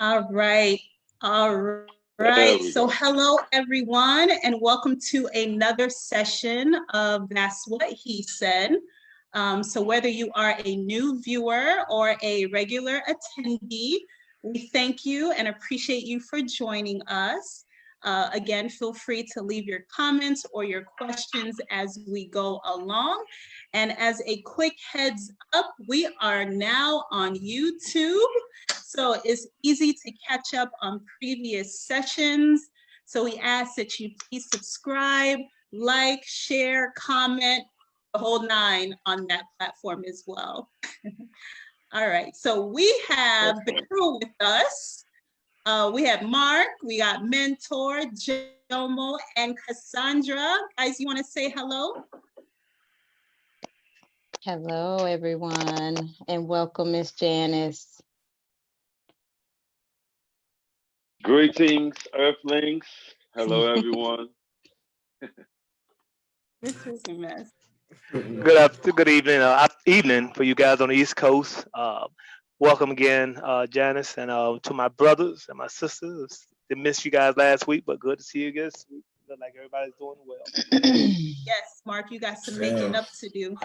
All right. All There right. we So go. hello, everyone, and welcome to another session of That's What He Said. So whether you are a new viewer or a regular attendee, we thank you and appreciate you for joining us. Again, feel free to leave your comments or your questions as we go along. And as a quick heads up, we are now on YouTube. So it's easy to catch up on previous sessions. So we ask that you please subscribe, like, share, comment, the whole nine on that platform as well. All right, so we have the crew with us. We have Mark, we got Mentor, Jomo, and Cassandra. Guys, you want to say hello? Hello, everyone, and welcome, Miss Janice. Greetings, Earthlings. Hello, everyone. This is a mess. Good evening for you guys on the East Coast. Welcome again, Janice, and to my brothers and my sisters. They missed you guys last week, but good to see you guys. Look like everybody's doing well. Yes, Mark, you got some making up to do.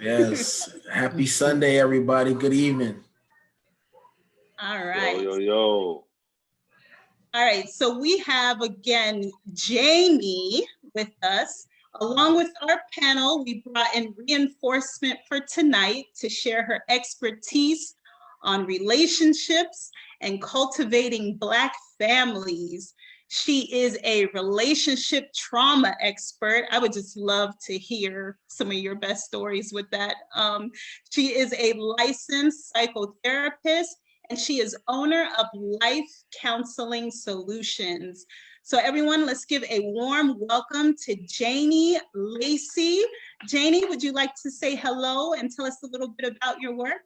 Yes. Happy Sunday, everybody. Good evening. All right. Yo. All right, so we have again Janie with us. Along with our panel, we brought in reinforcement for tonight to share her expertise on relationships and cultivating Black families. She is a relationship trauma expert. I would just love to hear some of your best stories with that. She is a licensed psychotherapist, and she is owner of Life Counseling Solutions. So everyone, let's give a warm welcome to Janie Lacy. Janie, would you like to say hello and tell us a little bit about your work?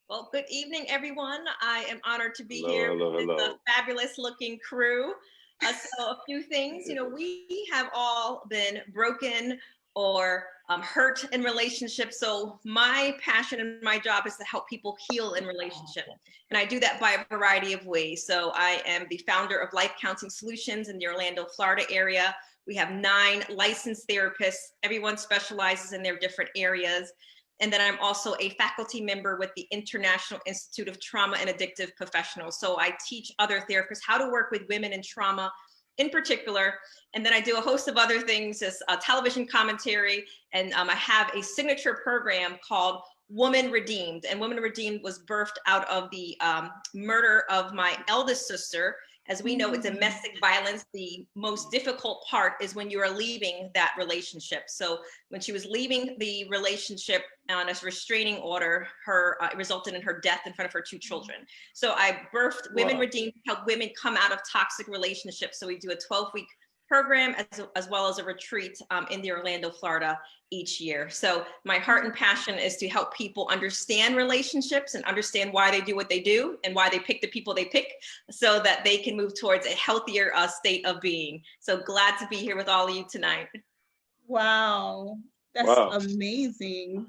Well, good evening, everyone. I am honored to be here with the fabulous looking crew. So a few things, we have all been broken or hurt in relationships. So my passion and my job is to help people heal in relationship. And I do that by a variety of ways. So I am the founder of Life Counseling Solutions in the Orlando, Florida area. We have 9 licensed therapists. Everyone specializes in their different areas. And then I'm also a faculty member with the International Institute of Trauma and Addictive Professionals. So I teach other therapists how to work with women in trauma in particular. And then I do a host of other things as television commentary. And I have a signature program called Woman Redeemed. And Woman Redeemed was birthed out of the murder of my eldest sister. As we know, with domestic violence, the most difficult part is when you are leaving that relationship. So when she was leaving the relationship on a restraining order, it resulted in her death in front of her 2 children. So I birthed Women Redeemed to help women come out of toxic relationships. So we do a 12-week program as well as a retreat in the Orlando, Florida each year. So my heart and passion is to help people understand relationships and understand why they do what they do and why they pick the people they pick so that they can move towards a healthier state of being. So glad to be here with all of you tonight. Wow, that's amazing.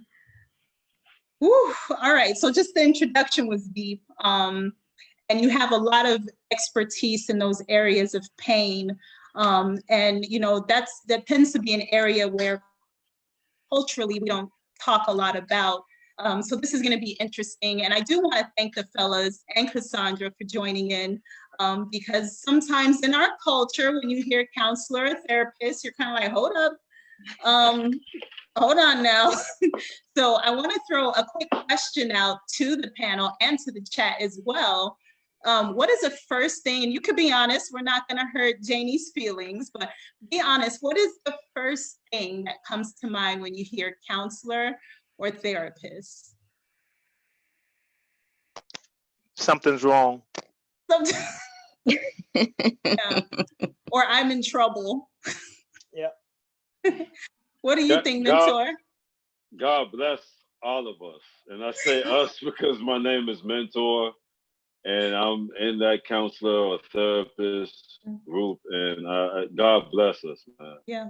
Whew. All right, so just the introduction was deep. And you have a lot of expertise in those areas of pain. And that tends to be an area where culturally we don't talk a lot about. So this is going to be interesting. And I do want to thank the fellas and Cassandra for joining in, because sometimes in our culture, when you hear counselor or therapist, you're kind of like, hold up, hold on now. So I want to throw a quick question out to the panel and to the chat as well. What is the first thing, and you could be honest, we're not going to hurt Janie's feelings, but be honest, what is the first thing that comes to mind when you hear counselor or therapist? Something's wrong. Yeah. Or I'm in trouble. Yeah. What do you think, Mentor? God bless all of us. And I say us because my name is Mentor. And I'm in that counselor or therapist group, and God bless us, man. Yeah.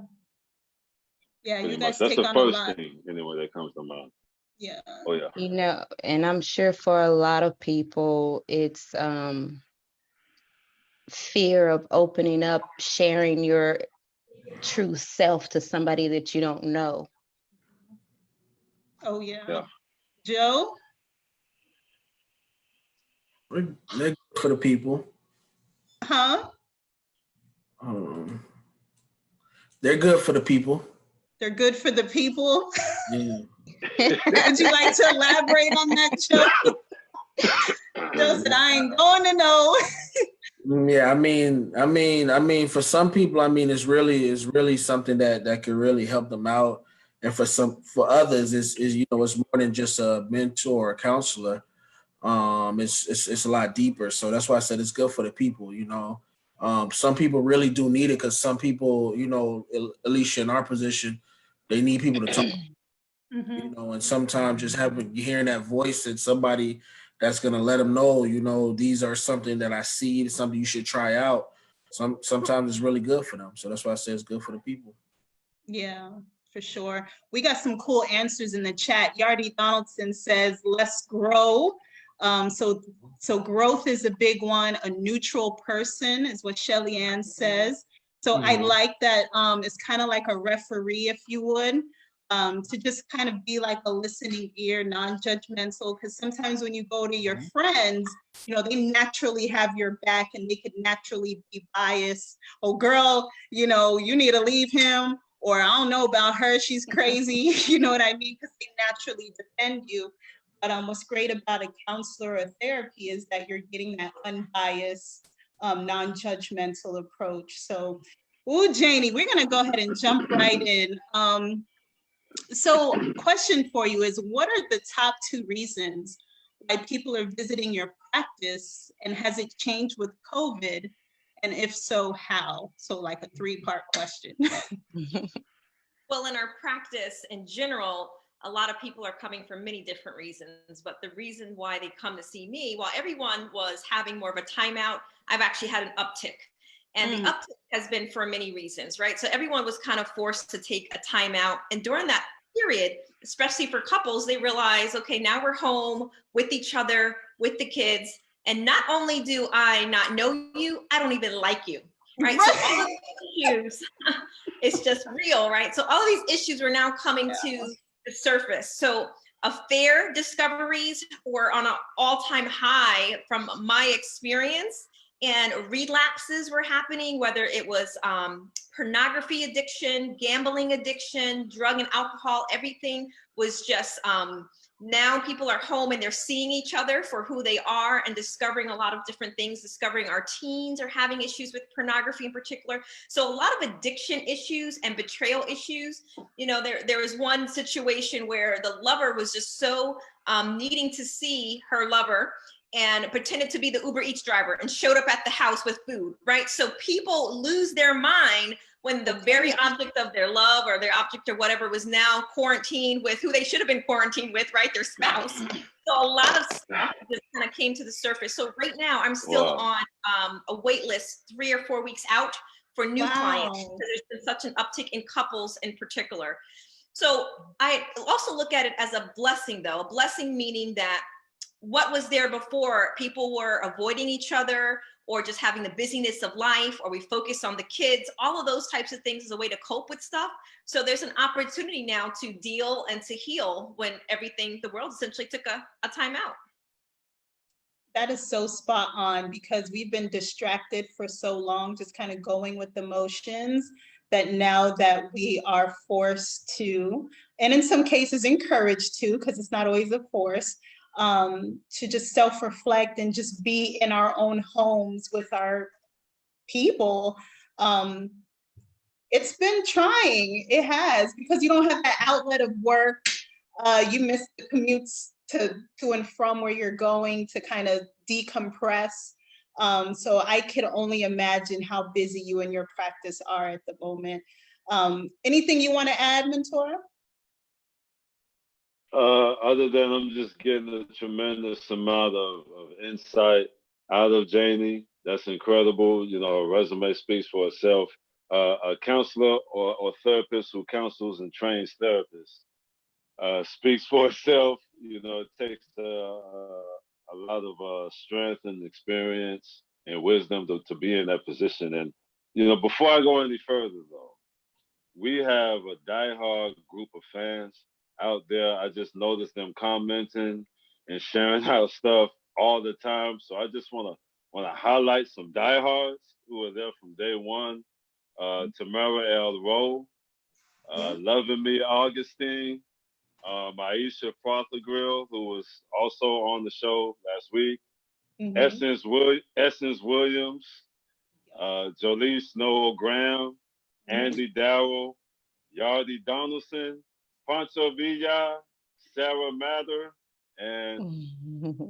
Yeah, Pretty you guys much. That's take the on a first lot. thing, anyway, that comes to mind. Yeah. Oh yeah. You know, and I'm sure for a lot of people, it's fear of opening up, sharing your true self to somebody that you don't know. Oh yeah. Yeah. Joe? They're good for the people. Huh? They're good for the people. They're good for the people. Yeah. Would you like to elaborate on that, Joe? Joe said, I ain't going to know. Yeah, I mean, for some people, I mean, it's really something that could really help them out, and for others, is it's more than just a mentor or a counselor. It's a lot deeper. So that's why I said it's good for the people. Some people really do need it because some people, Alicia, in our position, they need people to talk. And sometimes just hearing that voice and somebody that's gonna let them know, these are something that I see, something you should try out. Sometimes it's really good for them. So that's why I say it's good for the people. Yeah, for sure. We got some cool answers in the chat. Yardy Donaldson says, let's grow. So growth is a big one. A neutral person is what Shelly Ann says. So I like that. It's kind of like a referee, if you would, to just kind of be like a listening ear, non-judgmental. Because sometimes when you go to your friends, they naturally have your back and they could naturally be biased. Oh, girl, you need to leave him. Or I don't know about her, she's crazy. You know what I mean? Because they naturally defend you. But what's great about a counselor or therapy is that you're getting that unbiased, non-judgmental approach. So, Janie, we're gonna go ahead and jump right in. So question for you is, what are the top 2 reasons why people are visiting your practice, and has it changed with COVID? And if so, how? So like a 3-part question. Well, in our practice in general, a lot of people are coming for many different reasons, but the reason why they come to see me, while everyone was having more of a timeout, I've actually had an uptick. And the uptick has been for many reasons, right? So everyone was kind of forced to take a timeout. And during that period, especially for couples, they realize, okay, now we're home with each other, with the kids. And not only do I not know you, I don't even like you, right? So all of these issues, it's just real, right? So all of these issues are now coming to the surface. So affair discoveries were on an all-time high from my experience, and relapses were happening, whether it was pornography addiction, gambling addiction, drug and alcohol, everything was just, now people are home and they're seeing each other for who they are and discovering a lot of different things, discovering our teens are having issues with pornography in particular. So a lot of addiction issues and betrayal issues. There was one situation where the lover was just so needing to see her lover and pretended to be the Uber Eats driver and showed up at the house with food, right? So people lose their mind when the very object of their love or their object or whatever was now quarantined with who they should have been quarantined with, right? Their spouse. So a lot of stuff just kind of came to the surface. So right now I'm still on a wait list 3 or 4 weeks out for new clients, because there's been such an uptick in couples in particular. So I also look at it as a blessing though, a blessing meaning that what was there before, people were avoiding each other or just having the busyness of life, or we focus on the kids, all of those types of things as a way to cope with stuff. So there's an opportunity now to deal and to heal when the world essentially took a time out. That is so spot on, because we've been distracted for so long, just kind of going with the motions, that now that we are forced to, and in some cases encouraged to, because it's not always a force, to just self-reflect and just be in our own homes with our people. It's been trying. It has, because you don't have that outlet of work. You miss the commutes to and from where you're going to kind of decompress. So I could only imagine how busy you and your practice are at the moment. Anything you want to add, Mentora? Other than I'm just getting a tremendous amount of insight out of Janie. That's incredible. Her resume speaks for itself. A counselor or therapist who counsels and trains therapists. speaks for itself. You know, it takes a lot of strength and experience and wisdom to be in that position. And, you know, before I go any further, though, we have a diehard group of fans out there. I just noticed them commenting and sharing our stuff all the time. So I just want to highlight some diehards who are there from day one. Tamara L. Rowe, Loving Me Augustine, Aisha Fothergill, who was also on the show last week, Essence Williams, Jolie Snow Graham, Andy Darrell, Yardi Donaldson, Pancho Villa, Sarah Mather, and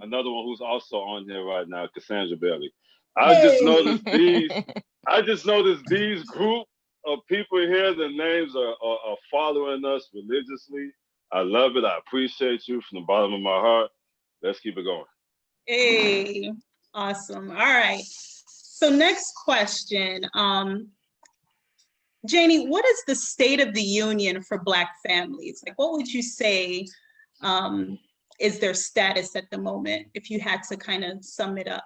another one who's also on here right now, Cassandra Bailey. I just noticed these group of people here, the names are following us religiously. I love it. I appreciate you from the bottom of my heart. Let's keep it going. Hey, awesome. All right. So next question. Janie, what is the state of the union for Black families? Like, what would you say is their status at the moment, if you had to kind of sum it up?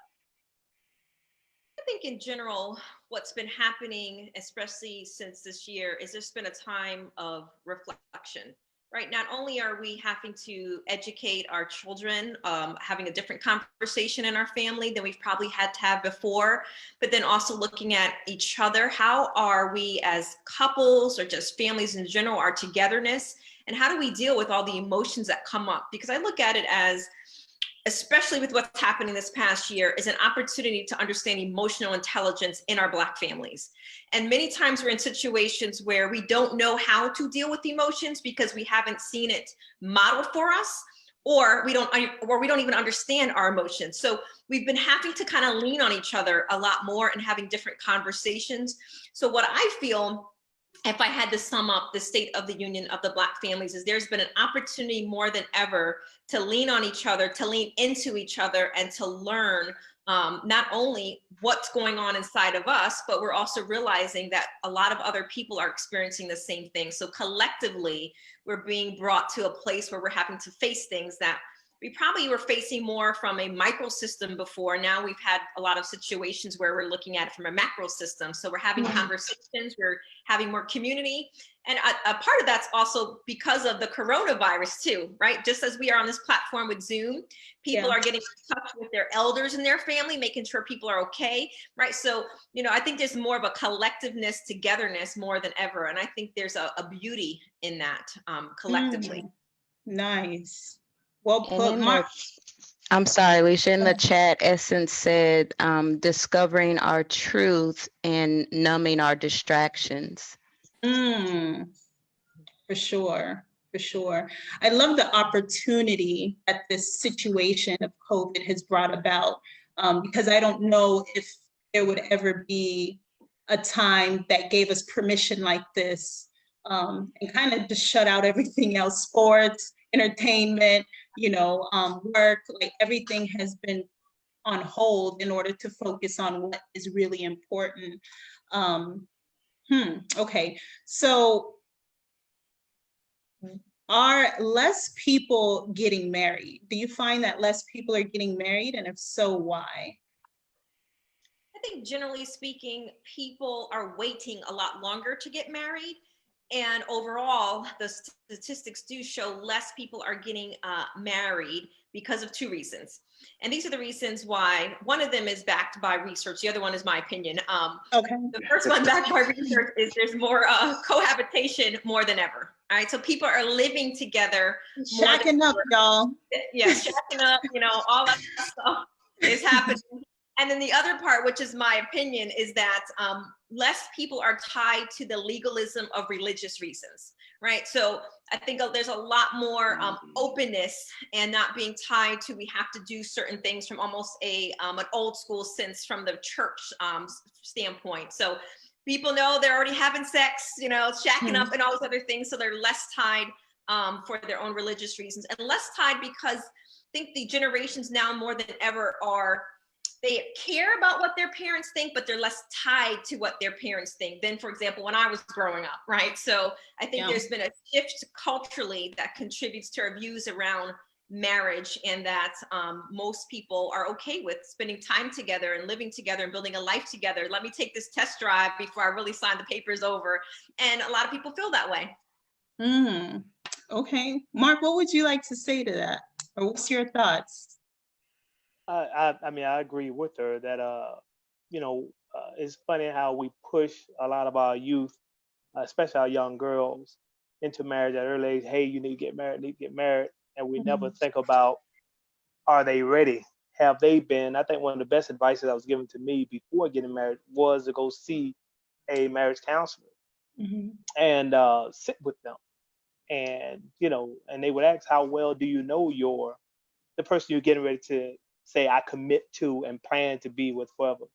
I think in general, what's been happening, especially since this year, is there's been a time of reflection, right? Not only are we having to educate our children, having a different conversation in our family than we've probably had to have before, but then also looking at each other. How are we as couples or just families in general, our togetherness, and how do we deal with all the emotions that come up? Because I look at it as, especially with what's happening this past year, is an opportunity to understand emotional intelligence in our Black families. And many times we're in situations where we don't know how to deal with emotions because we haven't seen it modeled for us, or we don't even understand our emotions. So we've been having to kind of lean on each other a lot more and having different conversations. So what I feel, if I had to sum up the state of the union of the Black families, is there's been an opportunity more than ever to lean on each other, to lean into each other, and to learn not only what's going on inside of us, but we're also realizing that a lot of other people are experiencing the same thing. So collectively, we're being brought to a place where we're having to face things that we probably were facing more from a micro system before. Now we've had a lot of situations where we're looking at it from a macro system. So we're having conversations, we're having more community. And a part of that's also because of the coronavirus too, right? Just as we are on this platform with Zoom, people are getting in touch with their elders in their family, making sure people are okay, right? So, you know, I think there's more of a collectiveness, togetherness more than ever. And I think there's a beauty in that collectively. Nice. Well put. I'm sorry, Alicia, in the chat, Essence said, discovering our truth and numbing our distractions. For sure, for sure. I love the opportunity that this situation of COVID has brought about, because I don't know if there would ever be a time that gave us permission like this, and kind of just shut out everything else, sports, entertainment, you know, work, like everything has been on hold in order to focus on what is really important. Okay, so are less people getting married? Do you find that less people are getting married? And if so, why? I think generally speaking, people are waiting a lot longer to get married. And overall, the statistics do show less people are getting married because of two reasons. And these are the reasons why. One of them is backed by research. The other one is my opinion. The first one backed by research is there's more cohabitation more than ever. All right, so people are living together. Shacking up, y'all. Yeah, shacking up, you know, all that stuff is happening. And then the other part, which is my opinion, is that less people are tied to the legalism of religious reasons, right? So I think there's a lot more openness and not being tied to, we have to do certain things from almost an old school sense from the church standpoint. So people know they're already having sex, you know, shacking up and all those other things. So they're less tied for their own religious reasons, and less tied because I think the generations now more than ever are they care about what their parents think, but they're less tied to what their parents think than, for example, when I was growing up, right? So I think there's been a shift culturally that contributes to our views around marriage, and that most people are okay with spending time together and living together and building a life together. Let me take this test drive before I really sign the papers over. And a lot of people feel that way. Okay. Mark, what would you like to say to that? Or what's your thoughts? I mean, I agree with her that, it's funny how we push a lot of our youth, especially our young girls, into marriage at early age. Hey, you need to get married, And we never think about, are they ready? Have they been? I think one of the best advice that was given to me before getting married was to go see a marriage counselor and sit with them. And, and they would ask, how well do you know the person you're getting ready to say, I commit to and plan to be with forever?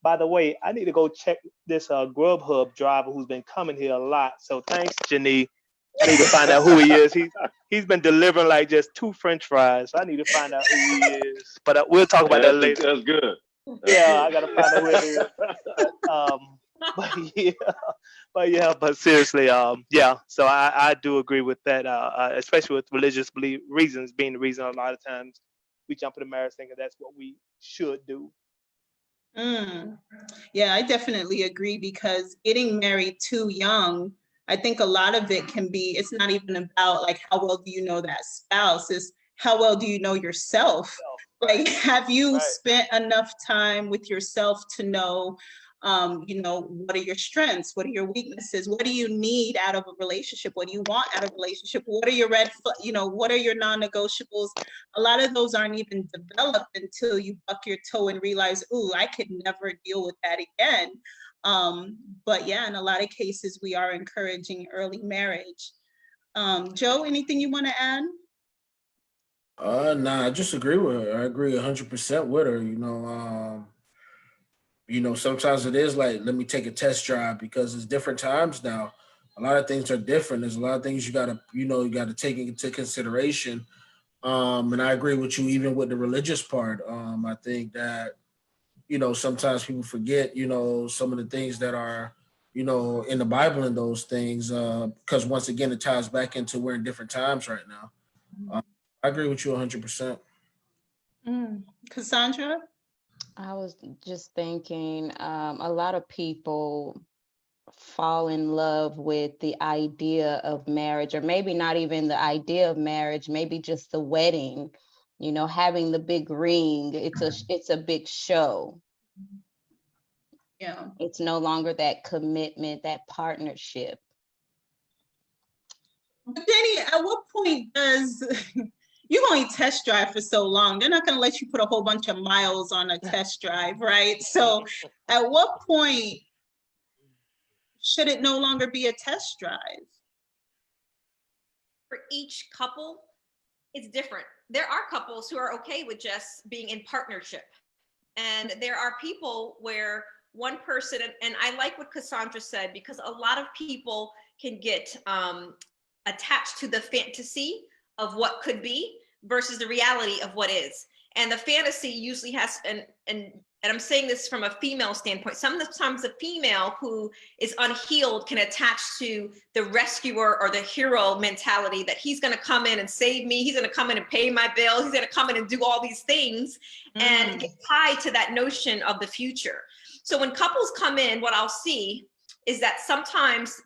By the way, I need to go check this Grubhub driver who's been coming here a lot. So thanks, Janie. I need to find out who he is. He's been delivering like just 2 French fries. So I need to find out who he is. But we'll talk about that later. That's good. I gotta find out who it is. But seriously, So I do agree with that, especially with religious reasons being the reason a lot of times we jump into marriage thinking that's what we should do. Yeah, I definitely agree, because getting married too young, I think a lot of it can be, it's not even about like how well do you know that spouse, it's how well do you know yourself? Like, have you spent enough time with yourself to know, what are your strengths? What are your weaknesses? What do you need out of a relationship? What do you want out of a relationship? What are your what are your non-negotiables? A lot of those aren't even developed until you buck your toe and realize, ooh, I could never deal with that again. But yeah, in a lot of cases, we are encouraging early marriage. Joe, anything you want to add? Nah, I just agree with her. I agree 100% with her. Sometimes it is like, let me take a test drive, because it's different times now. A lot of things are different. There's a lot of things you gotta take into consideration. And I agree with you, even with the religious part. I think that, sometimes people forget, some of the things that are, in the Bible and those things, because once again, it ties back into we're in different times right now. I agree with you 100%. Cassandra? I was just thinking, a lot of people fall in love with the idea of marriage, or maybe not even the idea of marriage, maybe just the wedding, having the big ring. It's a big show. Yeah. It's no longer that commitment, that partnership. But Jenny, at what point does you only test drive for so long? They're not going to let you put a whole bunch of miles on a test drive, right? So at what point should it no longer be a test drive? For each couple, it's different. There are couples who are okay with just being in partnership. And there are people where one person, and I like what Cassandra said, because a lot of people can get attached to the fantasy of what could be versus the reality of what is. And the fantasy usually has, and I'm saying this from a female standpoint, sometimes the female who is unhealed can attach to the rescuer or the hero mentality, that he's going to come in and save me. He's going to come in and pay my bill. He's going to come in and do all these things and get tied to that notion of the future. So when couples come in, what I'll see is that sometimes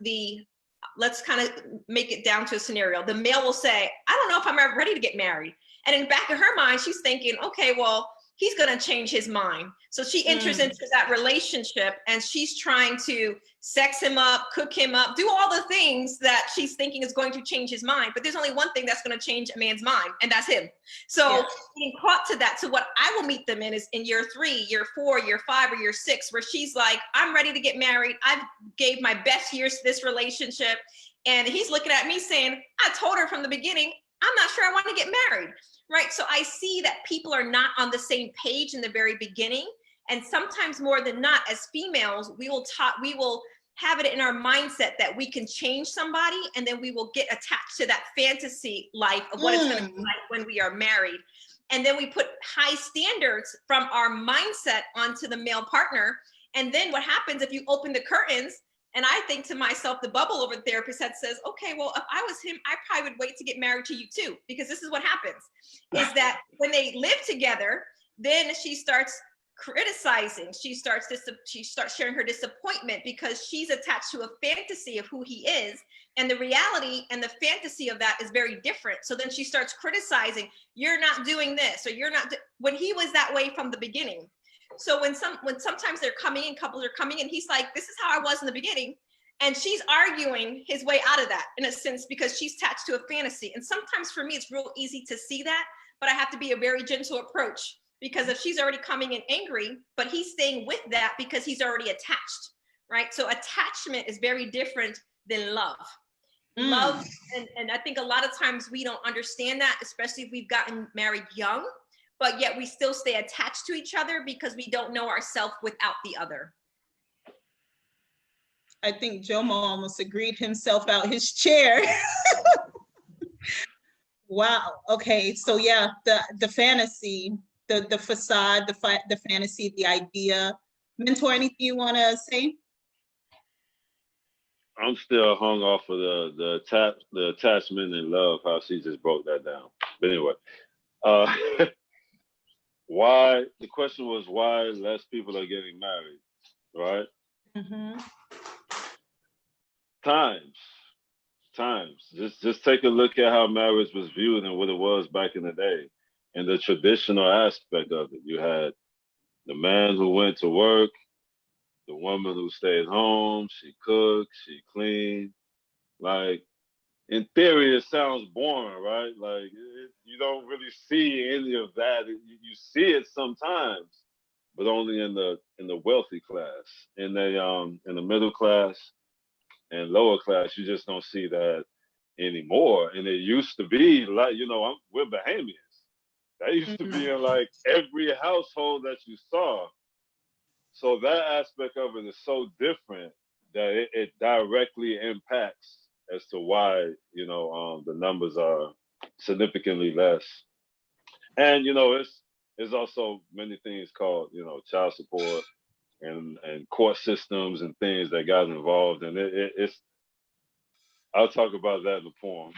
let's kind of make it down to a scenario. The male will say, I don't know if I'm ever ready to get married. And in the back of her mind, she's thinking, okay, well, he's going to change his mind. So she enters into that relationship and she's trying to sex him up, cook him up, do all the things that she's thinking is going to change his mind. But there's only one thing that's going to change a man's mind, and that's him. So being caught to that. So what I will meet them in is in year 3, year 4, year 5, or year 6, where she's like, I'm ready to get married. I've gave my best years to this relationship. And he's looking at me saying, I told her from the beginning, I'm not sure I want to get married. Right. So I see that people are not on the same page in the very beginning. And sometimes more than not, as females, we will have it in our mindset that we can change somebody, and then we will get attached to that fantasy life of what it's going to be like when we are married. And then we put high standards from our mindset onto the male partner. And then what happens if you open the curtains, and I think to myself, the bubble over therapist that says, okay, well, if I was him, I probably would wait to get married to you too, because this is what happens, is that when they live together, then she starts criticizing, she starts sharing her disappointment because she's attached to a fantasy of who he is, and the reality and the fantasy of that is very different. So then she starts criticizing, you're not doing this, or you're not when he was that way from the beginning. So when sometimes they're coming in, couples are coming in, he's like, this is how I was in the beginning, and she's arguing his way out of that in a sense because she's attached to a fantasy. And sometimes for me it's real easy to see that, but I have to be a very gentle approach. Because if she's already coming in angry, but he's staying with that because he's already attached, right? So attachment is very different than love. Love, and I think a lot of times we don't understand that, especially if we've gotten married young, but yet we still stay attached to each other because we don't know ourselves without the other. I think Jomo almost agreed himself out his chair. Wow. Okay. So yeah, the fantasy, the facade, the fantasy, the idea. Mentor, anything you want to say? I'm still hung off of the attachment and love, how she just broke that down. But anyway, why, the question was why less people are getting married, right? Mm-hmm. Times. Just take a look at how marriage was viewed and what it was back in the day, and the traditional aspect of it. You had the man who went to work, the woman who stayed home, she cooked, she cleaned. Like, in theory, it sounds boring, right? Like, you don't really see any of that. You see it sometimes, but only in the wealthy class. In the middle class and lower class, you just don't see that anymore. And it used to be like, we're Bahamians. That used to be in like every household that you saw. So that aspect of it is so different that it directly impacts as to why, the numbers are significantly less. And, it's also many things called, child support and court systems and things that got involved. And it's, I'll talk about that in the poem.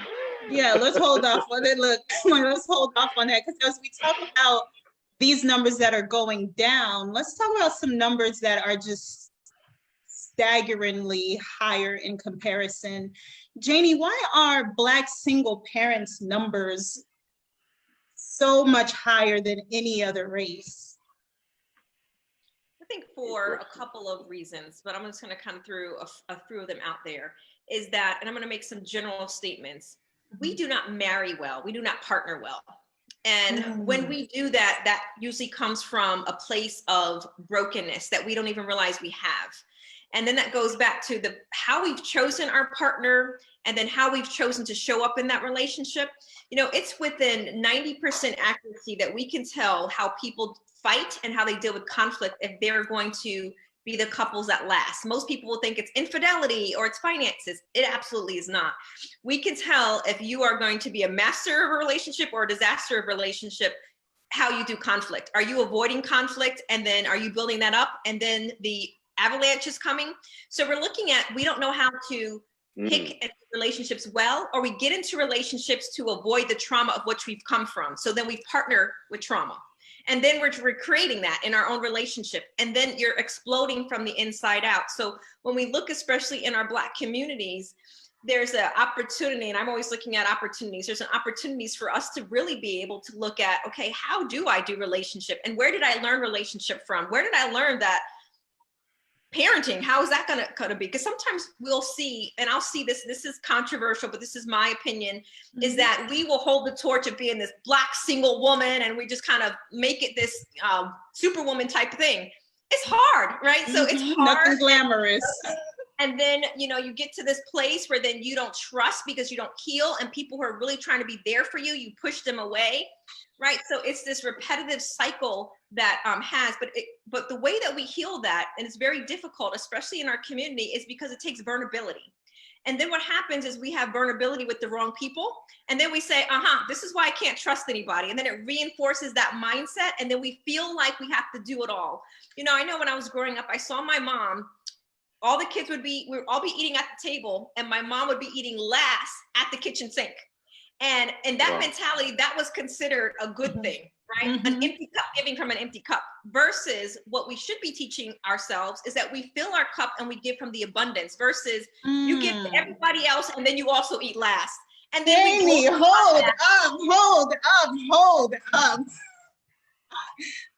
Yeah, let's hold off on it. Look, let's hold off on that, because as we talk about these numbers that are going down, let's talk about some numbers that are just staggeringly higher in comparison. Janie, why are Black single parents numbers so much higher than any other race? I think for a couple of reasons, but I'm just going to come through a few of them out there, is that, and I'm going to make some general statements. We do not marry well. We do not partner well. And when we do that, that usually comes from a place of brokenness that we don't even realize we have. And then that goes back to how we've chosen our partner, and then how we've chosen to show up in that relationship. It's within 90% accuracy that we can tell how people fight and how they deal with conflict if they're going to be the couples that last. Most people will think it's infidelity or it's finances. It absolutely is not. We can tell if you are going to be a master of a relationship or a disaster of a relationship, how you do conflict. Are you avoiding conflict, and then are you building that up, and then the avalanche is coming? So we're looking at, we don't know how to pick relationships well, or we get into relationships to avoid the trauma of which we've come from. So then we partner with trauma. And then we're recreating that in our own relationship. And then you're exploding from the inside out. So when we look, especially in our Black communities, there's an opportunity, and I'm always looking at opportunities. There's an opportunities for us to really be able to look at, okay, how do I do relationship? And where did I learn relationship from? Where did I learn that parenting, how is that gonna be? Because sometimes we'll see, and I'll see this is controversial, but this is my opinion, is that we will hold the torch of being this Black single woman, and we just kind of make it this superwoman type thing. It's hard, right? So it's hard. Nothing glamorous. And then, you get to this place where then you don't trust because you don't heal, and people who are really trying to be there for you, you push them away, right? So it's this repetitive cycle that but the way that we heal that, and it's very difficult, especially in our community, is because it takes vulnerability. And then what happens is we have vulnerability with the wrong people. And then we say, this is why I can't trust anybody. And then it reinforces that mindset. And then we feel like we have to do it all. You know, I know when I was growing up, I saw my mom, all the kids we'd all be eating at the table, and my mom would be eating last at the kitchen sink. And in that mentality, that was considered a good thing, right? An empty cup, giving from an empty cup, versus what we should be teaching ourselves is that we fill our cup and we give from the abundance, versus you give to everybody else and then you also eat last. And then Janie, hold up.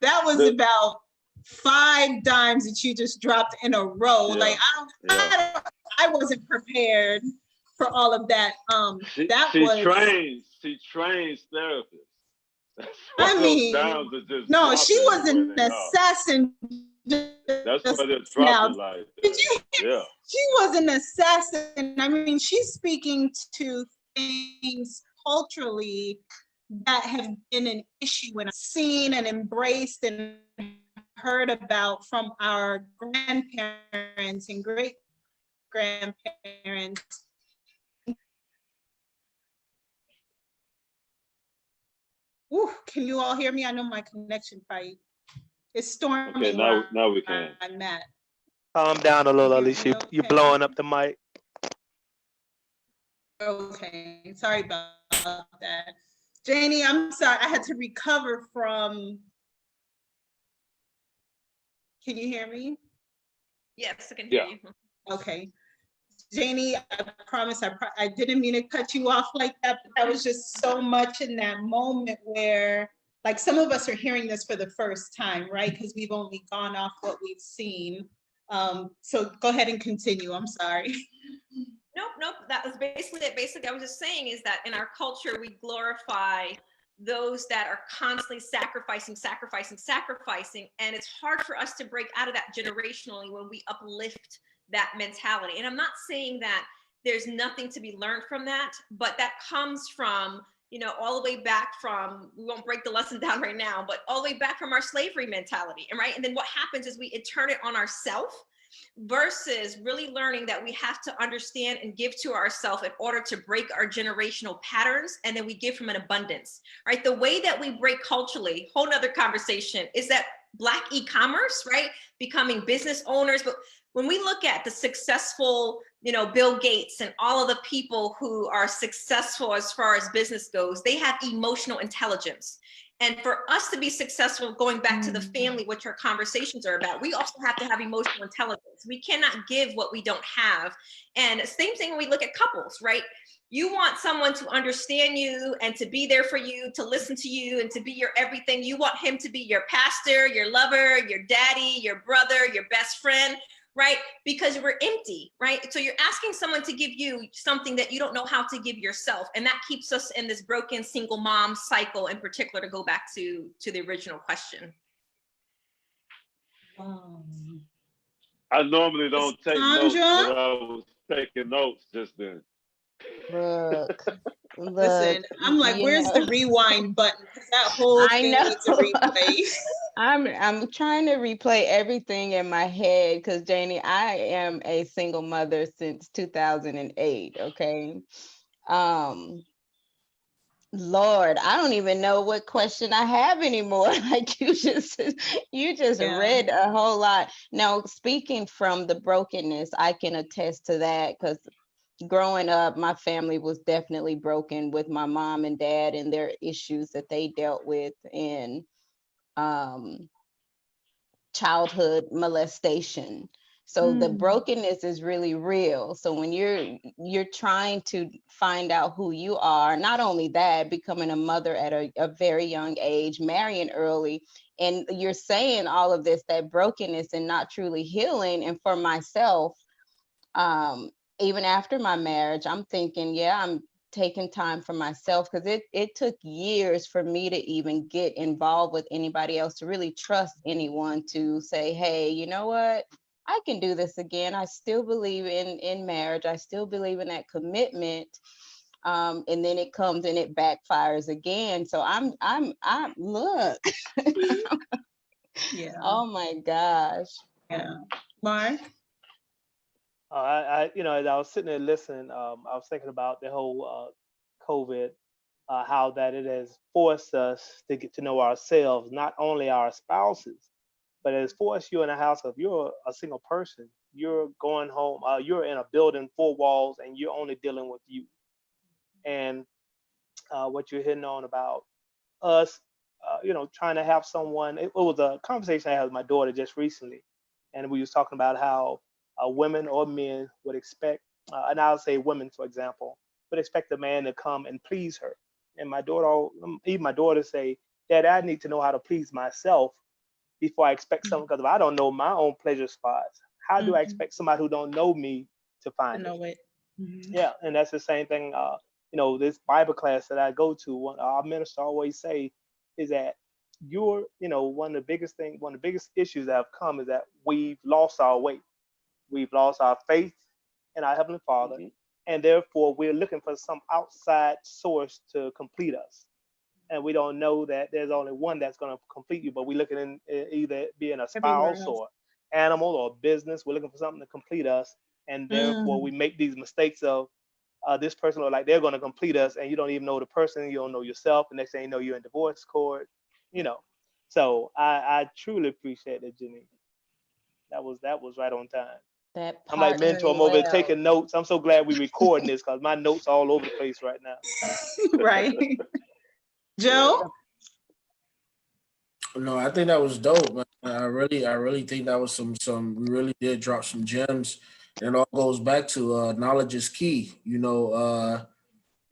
That was about 5 dimes that you just dropped in a row. Like I wasn't prepared for all of that. She trains therapists. I mean, no, she was an assassin. That's why they're dropping like that. She was an assassin. I mean, she's speaking to things culturally that have been an issue and seen and embraced and heard about from our grandparents and great grandparents. Ooh, can you all hear me? I know my connection probably is storming. Okay, now we can. I'm Matt. Calm down a little, Alicia. You're blowing up the mic. Okay, sorry about that. Janie, I'm sorry. I had to recover from. Can you hear me? Yes, I can hear you. Okay. Janie, I promise I didn't mean to cut you off like that, but that was just so much in that moment where, like, some of us are hearing this for the first time, right? Because we've only gone off what we've seen. So go ahead and continue. I'm sorry. Nope. That was basically it. Basically, I was just saying is that in our culture, we glorify those that are constantly sacrificing. And it's hard for us to break out of that generationally when we uplift that mentality. And I'm not saying that there's nothing to be learned from that, but that comes from, you know, all the way back from, we won't break the lesson down right now, but all the way back from our slavery mentality. And right. And then what happens is we turn it on ourselves versus really learning that we have to understand and give to ourselves in order to break our generational patterns. And then we give from an abundance, right? The way that we break culturally, whole nother conversation, is that Black e-commerce, right? Becoming business owners. But when we look at the successful, you know, Bill Gates and all of the people who are successful as far as business goes, they have emotional intelligence. And for us to be successful, going back to the family, which our conversations are about, we also have to have emotional intelligence. We cannot give what we don't have. And same thing when we look at couples, right? You want someone to understand you and to be there for you, to listen to you and to be your everything. You want him to be your pastor, your lover, your daddy, your brother, your best friend, right? Because we're empty, right? So you're asking someone to give you something that you don't know how to give yourself. And that keeps us in this broken single mom cycle in particular, to go back to the original question. I normally don't take notes, but I was taking notes just then. Look, Listen, I'm like, where's the rewind button? Because that whole thing needs a replay. I'm trying to replay everything in my head because, Janie, I am a single mother since 2008. Okay. Lord, I don't even know what question I have anymore. Like you just read a whole lot. Now, speaking from the brokenness, I can attest to that because growing up, my family was definitely broken with my mom and dad and their issues that they dealt with in childhood molestation. So the brokenness is really real. So when you're trying to find out who you are, not only that, becoming a mother at a very young age, marrying early, and you're saying all of this, that brokenness and not truly healing. And for myself, even after my marriage, I'm thinking, I'm taking time for myself because it took years for me to even get involved with anybody else, to really trust anyone to say, hey, you know what? I can do this again. I still believe in marriage. I still believe in that commitment. And then it comes and it backfires again. So I'm look. Yeah. Oh my gosh. Yeah. Mark? as I was sitting there listening, I was thinking about the whole COVID, how that it has forced us to get to know ourselves, not only our spouses, but it has forced you in a house. If you're a single person, you're going home, you're in a building, four walls, and you're only dealing with you. And what you're hitting on about us, trying to have someone. It was a conversation I had with my daughter just recently, and we was talking about how women or men would expect, and I'll say women, for example, would expect a man to come and please her. And my daughter, even my daughter say, Dad, I need to know how to please myself before I expect something, because if I don't know my own pleasure spots, how do I expect somebody who don't know me to find it? Yeah, and that's the same thing. This Bible class that I go to, our minister always say is that one of the biggest issues that have come is that we've lost our way. We've lost our faith in our Heavenly Father, and therefore we're looking for some outside source to complete us. And we don't know that there's only one that's going to complete you, but we're looking in either being a spouse or animal or business. We're looking for something to complete us, and therefore we make these mistakes of this person look like they're going to complete us, and you don't even know the person, you don't know yourself, and next thing you know, you're in divorce court. So I truly appreciate that, Jenny. That was right on time. That I'm like part mentor, I'm over there taking notes. I'm so glad we're recording this because my notes all over the place right now. Right. Joe? No, I think that was dope, man. I really think that was we really did drop some gems. And it all goes back to knowledge is key. You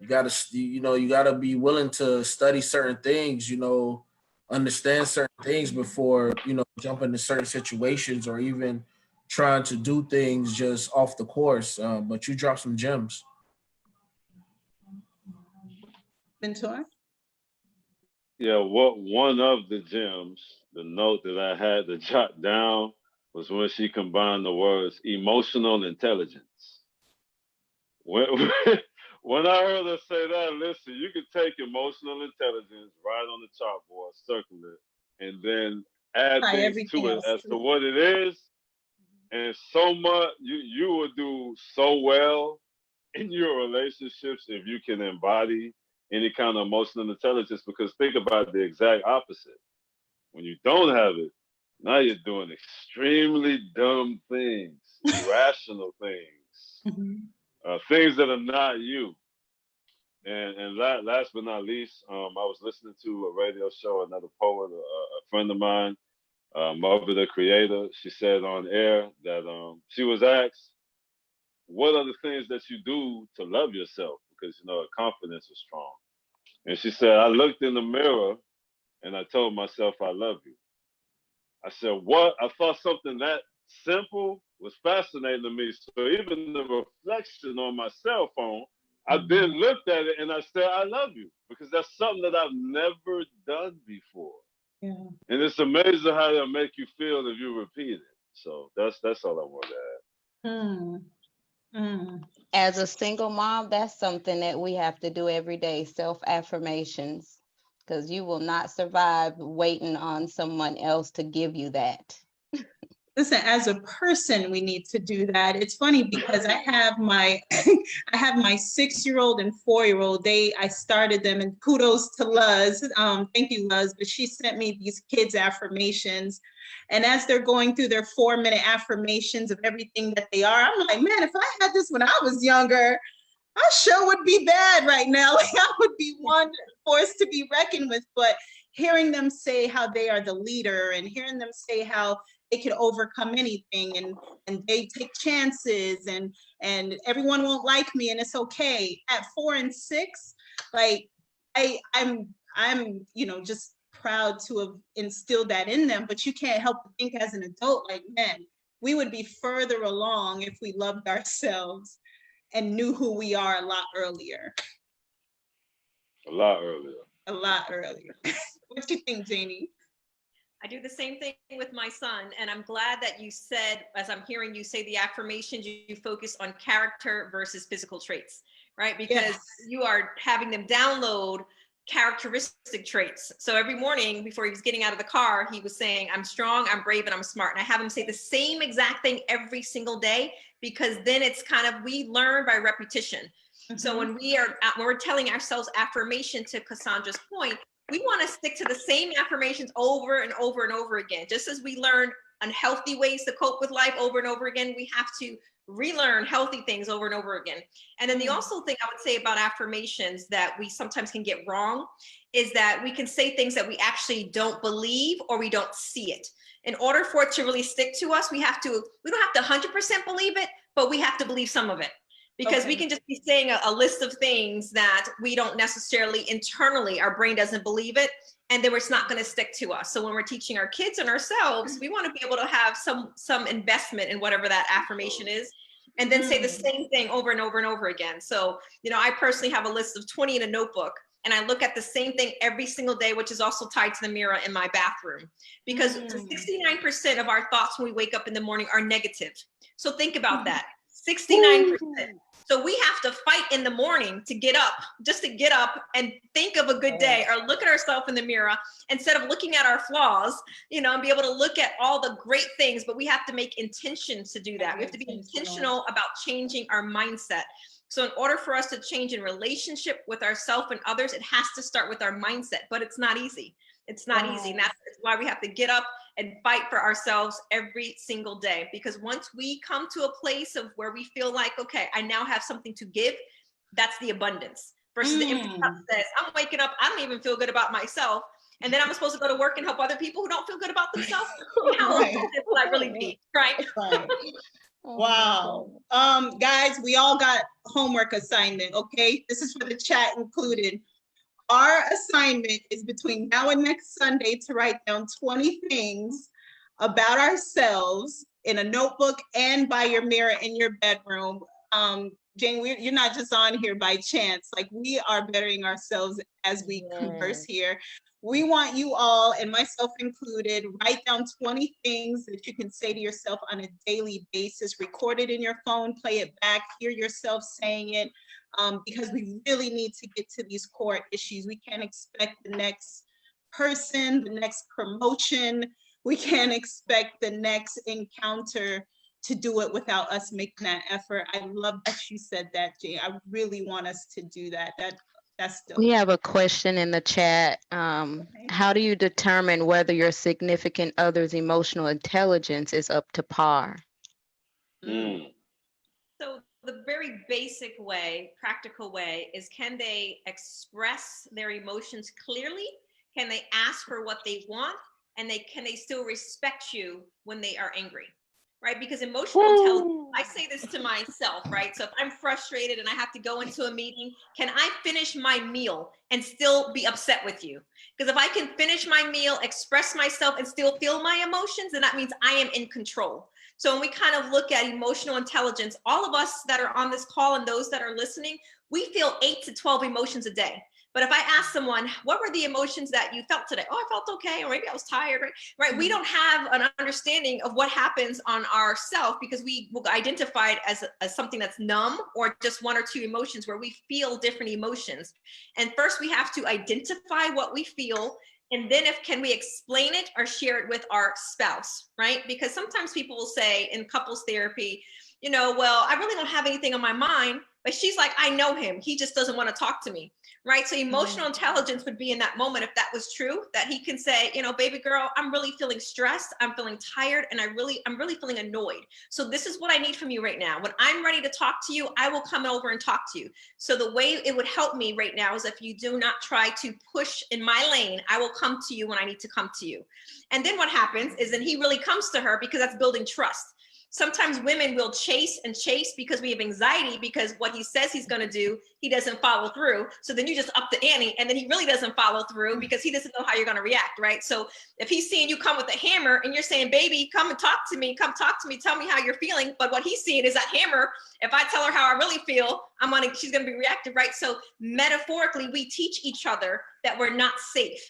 gotta be willing to study certain things, understand certain things before, jump into certain situations or even trying to do things just off the course. But you drop some gems. Mentor? Yeah, one of the gems, the note that I had to jot down was when she combined the words emotional intelligence. When, when I heard her say that, listen, you can take emotional intelligence, write on the chalkboard, circle it, and then add things to it as to what it is. And so much, you will do so well in your relationships if you can embody any kind of emotional intelligence, because think about the exact opposite. When you don't have it, now you're doing extremely dumb things, irrational things, things that are not you. And last but not least, I was listening to a radio show, another poet, a friend of mine, Mother the Creator. She said on air that she was asked, what are the things that you do to love yourself? Because, her confidence is strong. And she said, I looked in the mirror and I told myself, I love you. I said, what? I thought something that simple was fascinating to me. So even the reflection on my cell phone, I then looked at it and I said, I love you, because that's something that I've never done before. Yeah. And it's amazing how it'll make you feel if you repeat it. So that's all I want to add. As a single mom, that's something that we have to do every day, self-affirmations, because you will not survive waiting on someone else to give you that. Listen, as a person, we need to do that. It's funny because I have my 6-year-old and 4-year-old. I started them, and kudos to Luz. Thank you, Luz. But she sent me these kids' affirmations. And as they're going through their 4-minute affirmations of everything that they are, I'm like, man, if I had this when I was younger, I sure would be bad right now. Like, I would be one force to be reckoned with. But hearing them say how they are the leader, and hearing them say how they can overcome anything, and they take chances, and everyone won't like me, and it's okay. At 4 and 6, like I'm just proud to have instilled that in them. But you can't help but think as an adult, like, man, we would be further along if we loved ourselves and knew who we are a lot earlier. A lot earlier. A lot earlier. What do you think, Janie? I do the same thing with my son. And I'm glad that you said, as I'm hearing you say the affirmations, you focus on character versus physical traits, right? Because you are having them download characteristic traits. So every morning before he was getting out of the car, he was saying, I'm strong, I'm brave, and I'm smart. And I have him say the same exact thing every single day, because then it's kind of, we learn by repetition. So when we're telling ourselves affirmation, to Cassandra's point, we want to stick to the same affirmations over and over and over again. Just as we learn unhealthy ways to cope with life over and over again, we have to relearn healthy things over and over again. And then the also thing I would say about affirmations that we sometimes can get wrong is that we can say things that we actually don't believe, or we don't see it. In order for it to really stick to us, we don't have to 100% believe it, but we have to believe some of it. Because we can just be saying a list of things that we don't necessarily internally, our brain doesn't believe it, and then it's not going to stick to us. So when we're teaching our kids and ourselves, we want to be able to have some investment in whatever that affirmation is, and then say the same thing over and over and over again. So, you know, I personally have a list of 20 in a notebook, and I look at the same thing every single day, which is also tied to the mirror in my bathroom, because 69% of our thoughts when we wake up in the morning are negative. So think about that, 69%. So we have to fight in the morning to get up, just to get up and think of a good day, or look at ourselves in the mirror instead of looking at our flaws, you know, and be able to look at all the great things. But we have to make intentions to do that. We have to be intentional about changing our mindset. So in order for us to change in relationship with ourselves and others, it has to start with our mindset, but it's not easy. It's not easy. And that's why we have to get up and fight for ourselves every single day. Because once we come to a place of where we feel like, okay, I now have something to give, that's the abundance. Versus the empty cup says, I'm waking up, I don't even feel good about myself. And then I'm supposed to go to work and help other people who don't feel good about themselves. How effective will that really be, right? Wow. Guys, we all got homework assignment, okay? This is for the chat included. Our assignment is between now and next Sunday to write down 20 things about ourselves in a notebook and by your mirror in your bedroom. Jane, you're not just on here by chance. Like, we are bettering ourselves as we converse here. We want you all, and myself included, write down 20 things that you can say to yourself on a daily basis. Record it in your phone, play it back, hear yourself saying it. Because we really need to get to these core issues. We can't expect the next person, the next promotion. We can't expect the next encounter to do it without us making that effort. I love that you said that, Jay. I really want us to do that. That's dope. We have a question in the chat. How do you determine whether your significant other's emotional intelligence is up to par? So the very basic way, practical way, is, can they express their emotions clearly? Can they ask for what they want? And can they still respect you when they are angry? Right? Because emotional intelligence, I say this to myself, right? So if I'm frustrated and I have to go into a meeting, can I finish my meal and still be upset with you? Because if I can finish my meal, express myself, and still feel my emotions, then that means I am in control. So when we kind of look at emotional intelligence, all of us that are on this call and those that are listening, we feel 8 to 12 emotions a day. But if I ask someone, what were the emotions that you felt today? Oh, I felt okay, or maybe I was tired, right? We don't have an understanding of what happens on our self, because we will identify it as something that's numb, or just 1 or 2 emotions where we feel different emotions. And first we have to identify what we feel, and then can we explain it or share it with our spouse, right? Because sometimes people will say in couples therapy, you know, well, I really don't have anything on my mind, but she's like, I know him, he just doesn't want to talk to me, right? So emotional intelligence would be in that moment, if that was true, that he can say, you know, baby girl, I'm really feeling stressed, I'm feeling tired, and I'm really feeling annoyed. So this is what I need from you right now. When I'm ready to talk to you, I will come over and talk to you. So the way it would help me right now is if you do not try to push in my lane, I will come to you when I need to come to you. And then what happens is then he really comes to her, because that's building trust. Sometimes women will chase and chase because we have anxiety, because what he says he's going to do, he doesn't follow through. So then you just up the ante, and then he really doesn't follow through because he doesn't know how you're going to react, right? So if he's seeing you come with a hammer and you're saying, baby, come and talk to me, tell me how you're feeling. But what he's seeing is that hammer. If I tell her how I really feel, she's going to be reactive, right? So metaphorically, we teach each other that we're not safe.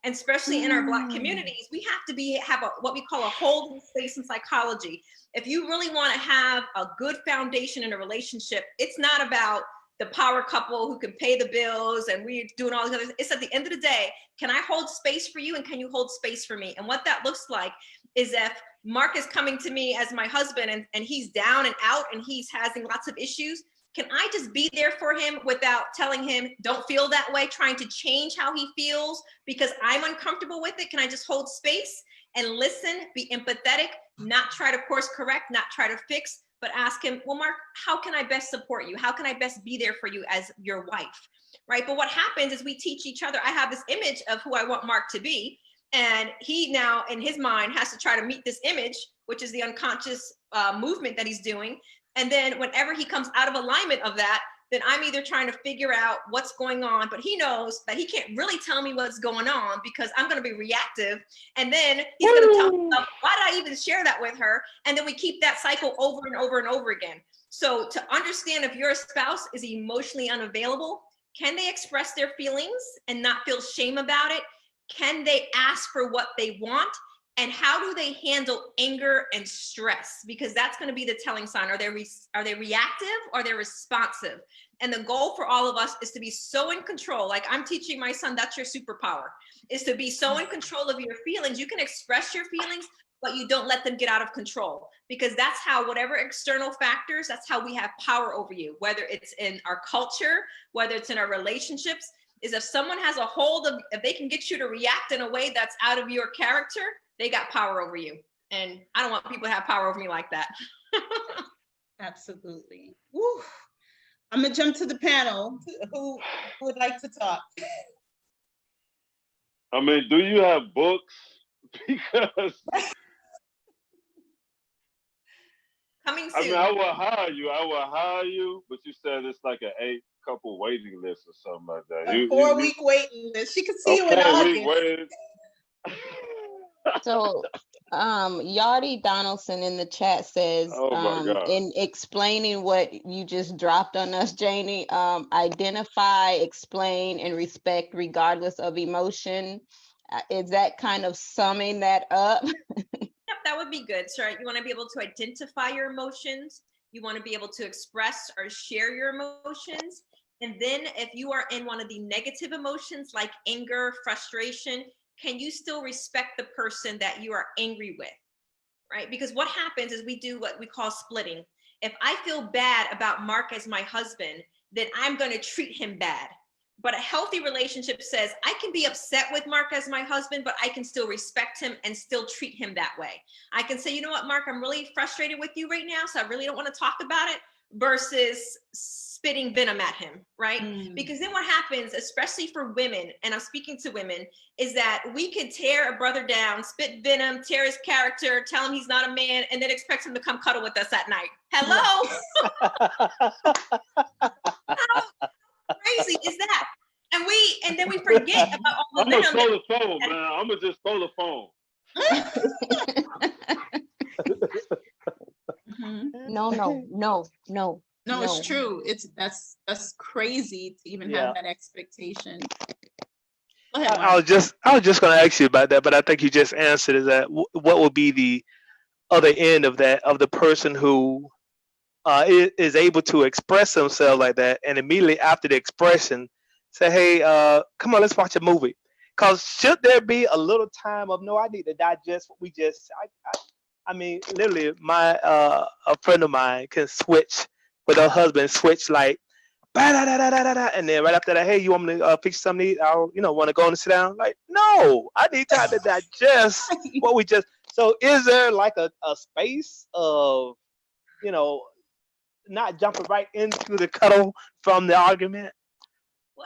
And especially in our Black communities, we have to have what we call a holding space in psychology. If you really want to have a good foundation in a relationship, it's not about the power couple who can pay the bills and we're doing all these other, it's at the end of the day, can I hold space for you and can you hold space for me? And what that looks like is if Mark is coming to me as my husband and he's down and out and he's having lots of issues, can I just be there for him without telling him, don't feel that way, trying to change how he feels because I'm uncomfortable with it? Can I just hold space and listen, be empathetic, not try to course correct, not try to fix, but ask him, well, Mark, how can I best support you? How can I best be there for you as your wife, right? But what happens is we teach each other. I have this image of who I want Mark to be. And he now, in his mind, has to try to meet this image, which is the unconscious movement that he's doing. And then whenever he comes out of alignment of that, then I'm either trying to figure out what's going on, but he knows that he can't really tell me what's going on because I'm going to be reactive. And then he's going to tell me, why did I even share that with her? And then we keep that cycle over and over and over again. So to understand if your spouse is emotionally unavailable, can they express their feelings and not feel shame about it? Can they ask for what they want? And how do they handle anger and stress? Because that's going to be the telling sign. Are they reactive or are they responsive? And the goal for all of us is to be so in control. Like I'm teaching my son, that's your superpower, is to be so in control of your feelings. You can express your feelings, but you don't let them get out of control, because that's how, whatever external factors, that's how we have power over you, whether it's in our culture, whether it's in our relationships, is if someone has a hold of, if they can get you to react in a way that's out of your character, they got power over you. And I don't want people to have power over me like that. Absolutely. Woo. I'm gonna jump to the panel. Who would like to talk? I mean, do you have books? Because coming soon. I mean, I will hire you, but you said it's like an 8-couple waiting list or something like that. A 4-week waiting list. She can see you in August. So Yardi Donaldson in the chat says, in explaining what you just dropped on us, Janie, identify, explain, and respect regardless of emotion. Is that kind of summing that up? Yep, that would be good. So you want to be able to identify your emotions. You want to be able to express or share your emotions. And then if you are in one of the negative emotions like anger, frustration, can you still respect the person that you are angry with, right? Because what happens is we do what we call splitting. If I feel bad about Mark as my husband, then I'm going to treat him bad. But a healthy relationship says, I can be upset with Mark as my husband, but I can still respect him and still treat him that way. I can say, you know what, Mark, I'm really frustrated with you right now, so I really don't want to talk about it, versus spitting venom at him, right? Because then what happens, especially for women, and I'm speaking to women, is that we could tear a brother down, spit venom, tear his character, tell him he's not a man, and then expect him to come cuddle with us at night. Hello? How crazy is that? And then we forget about all the venom. I'm gonna throw the phone, man. I'm gonna just throw the phone. No, it's true. That's crazy to even have that expectation. Go ahead, I was just going to ask you about that, but I think you just answered. Is that what would be the other end of that, of the person who is able to express themselves like that, and immediately after the expression say, hey, come on, let's watch a movie? Because should there be a little time of, no, I need to digest what we just, I mean, literally, a friend of mine can switch with her husband, switch like, and then right after that, hey, you want me to fix something to eat? I want to go and sit down. Like, no, I need time to digest what we just. So, is there like a space of, not jumping right into the cuddle from the argument,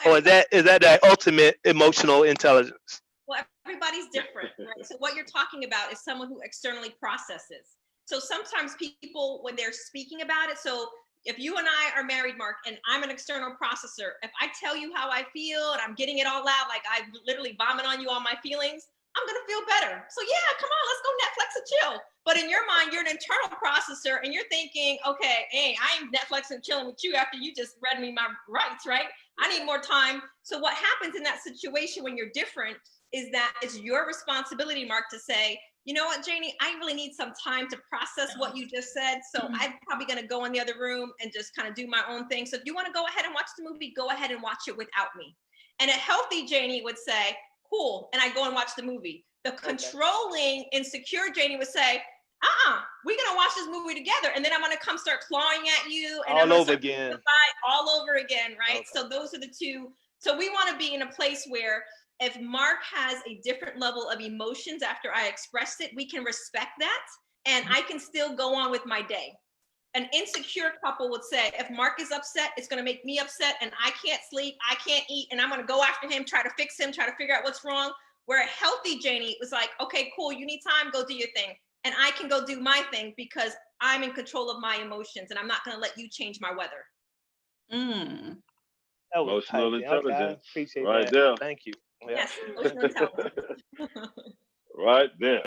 or is that the ultimate emotional intelligence? Well, everybody's different, right? So what you're talking about is someone who externally processes. So sometimes people, when they're speaking about it, so if you and I are married, Mark, and I'm an external processor, if I tell you how I feel and I'm getting it all out, like I literally vomit on you all my feelings, I'm gonna feel better. So yeah, come on, let's go Netflix and chill. But in your mind, you're an internal processor and you're thinking, okay, hey, I'm Netflix and chilling with you after you just read me my rights, right? I need more time. So what happens in that situation when you're different is that it's your responsibility, Mark, to say, you know what, Janie, I really need some time to process what you just said. So I'm probably going to go in the other room and just kind of do my own thing. So if you want to go ahead and watch the movie, go ahead and watch it without me. And a healthy Janie would say, cool. And I go and watch the movie. The controlling, insecure Janie would say, we're going to watch this movie together. And then I'm going to come start clawing at you. And all over again. All over again, right? Okay. So those are the two. So we want to be in a place where if Mark has a different level of emotions after I expressed it, we can respect that. And I can still go on with my day. An insecure couple would say, if Mark is upset, it's going to make me upset and I can't sleep, I can't eat, and I'm going to go after him, try to fix him, try to figure out what's wrong. Where a healthy Janie was like, okay, cool, you need time, go do your thing. And I can go do my thing because I'm in control of my emotions and I'm not going to let you change my weather. Emotional intelligence. Appreciate right that. there. Thank you. Yes, emotional intelligence. Right there.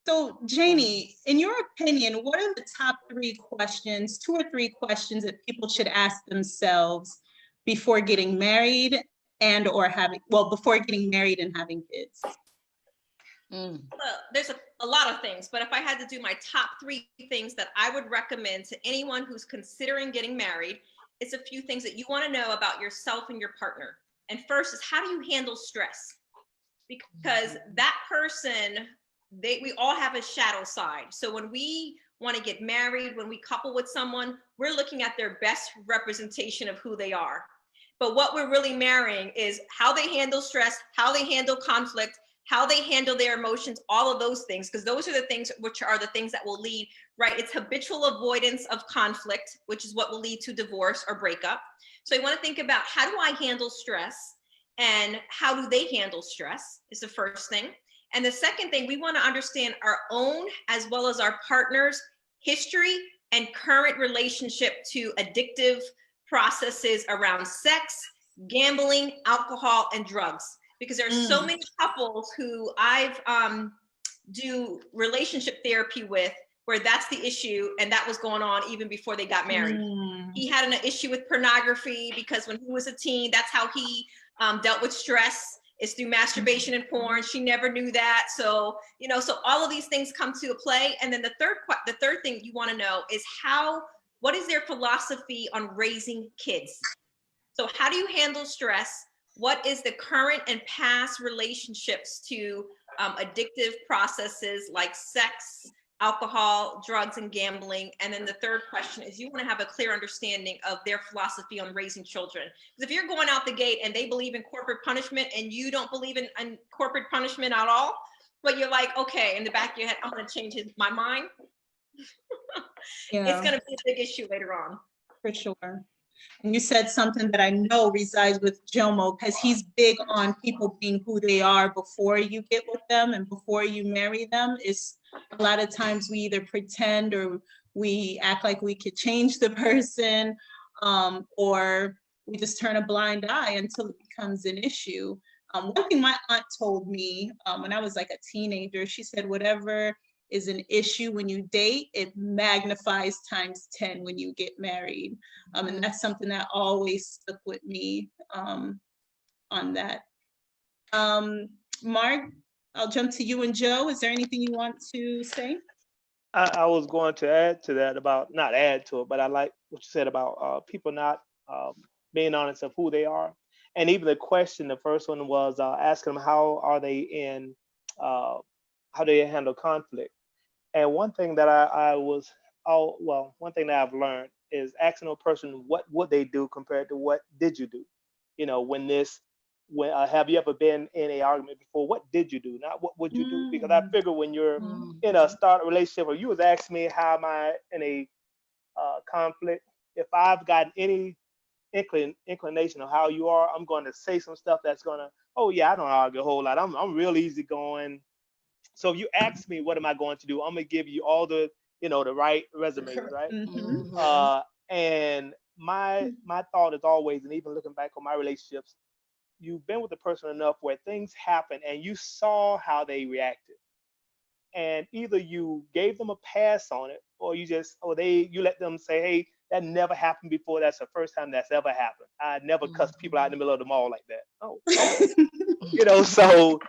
So, Janie, in your opinion, what are the top 3 questions, 2 or 3 questions that people should ask themselves before getting married before getting married and having kids? Well, there's a lot of things, but if I had to do my top 3 things that I would recommend to anyone who's considering getting married, it's a few things that you want to know about yourself and your partner. And first is, how do you handle stress? Because that person, we all have a shadow side. So when we want to get married, when we couple with someone, we're looking at their best representation of who they are. But what we're really marrying is how they handle stress, how they handle conflict, how they handle their emotions, all of those things, because those are the things which are the things that will lead, right? It's habitual avoidance of conflict, which is what will lead to divorce or breakup. So you want to think about, how do I handle stress and how do they handle stress is the first thing. And the second thing, we want to understand our own as well as our partner's history and current relationship to addictive processes around sex, gambling, alcohol, and drugs. Because there are so many couples who I've do relationship therapy with where that's the issue, and that was going on even before they got married. He had an issue with pornography because when he was a teen, that's how he dealt with stress, is through masturbation and porn. She never knew that. So, so all of these things come to a play. And then the third thing you want to know is what is their philosophy on raising kids? So how do you handle stress? What is the current and past relationships to addictive processes like sex, alcohol, drugs, and gambling? And then the third question is, you want to have a clear understanding of their philosophy on raising children. Because if you're going out the gate and they believe in corporate punishment and you don't believe in corporate punishment at all, but you're like, okay, in the back of your head, I'm going to change my mind. It's going to be a big issue later on. For sure. And you said something that I know resides with Jomo, because he's big on people being who they are before you get with them and before you marry them. It's a lot of times we either pretend or we act like we could change the person, or we just turn a blind eye until it becomes an issue. One thing my aunt told me when I was like a teenager, she said, whatever is an issue when you date, it magnifies times 10 when you get married. And that's something that always stuck with me on that. Mark, I'll jump to you and Joe. Is there anything you want to say? I was going to add to that not add to it, but I like what you said about people not being honest of who they are. And even the question, the first one was asking them how are they how they handle conflict. And one thing that one thing that I've learned is asking a person what would they do compared to what did you do. Have you ever been in an argument before? What did you do? Not what would you do? Because I figure when you're in a start relationship, or you was asking me how am I in a conflict, if I've got any inclination of how you are, I'm going to say some stuff that's going to, oh yeah, I don't argue a whole lot. I'm real easygoing. So if you ask me, what am I going to do? I'm going to give you all the, the right resumes, right? And my thought is always, and even looking back on my relationships, you've been with the person enough where things happen and you saw how they reacted. And either you gave them a pass on it, or you let them say, hey, That never happened before. That's the first time that's ever happened. I never cussed people out in the middle of the mall like that. Oh, you know, so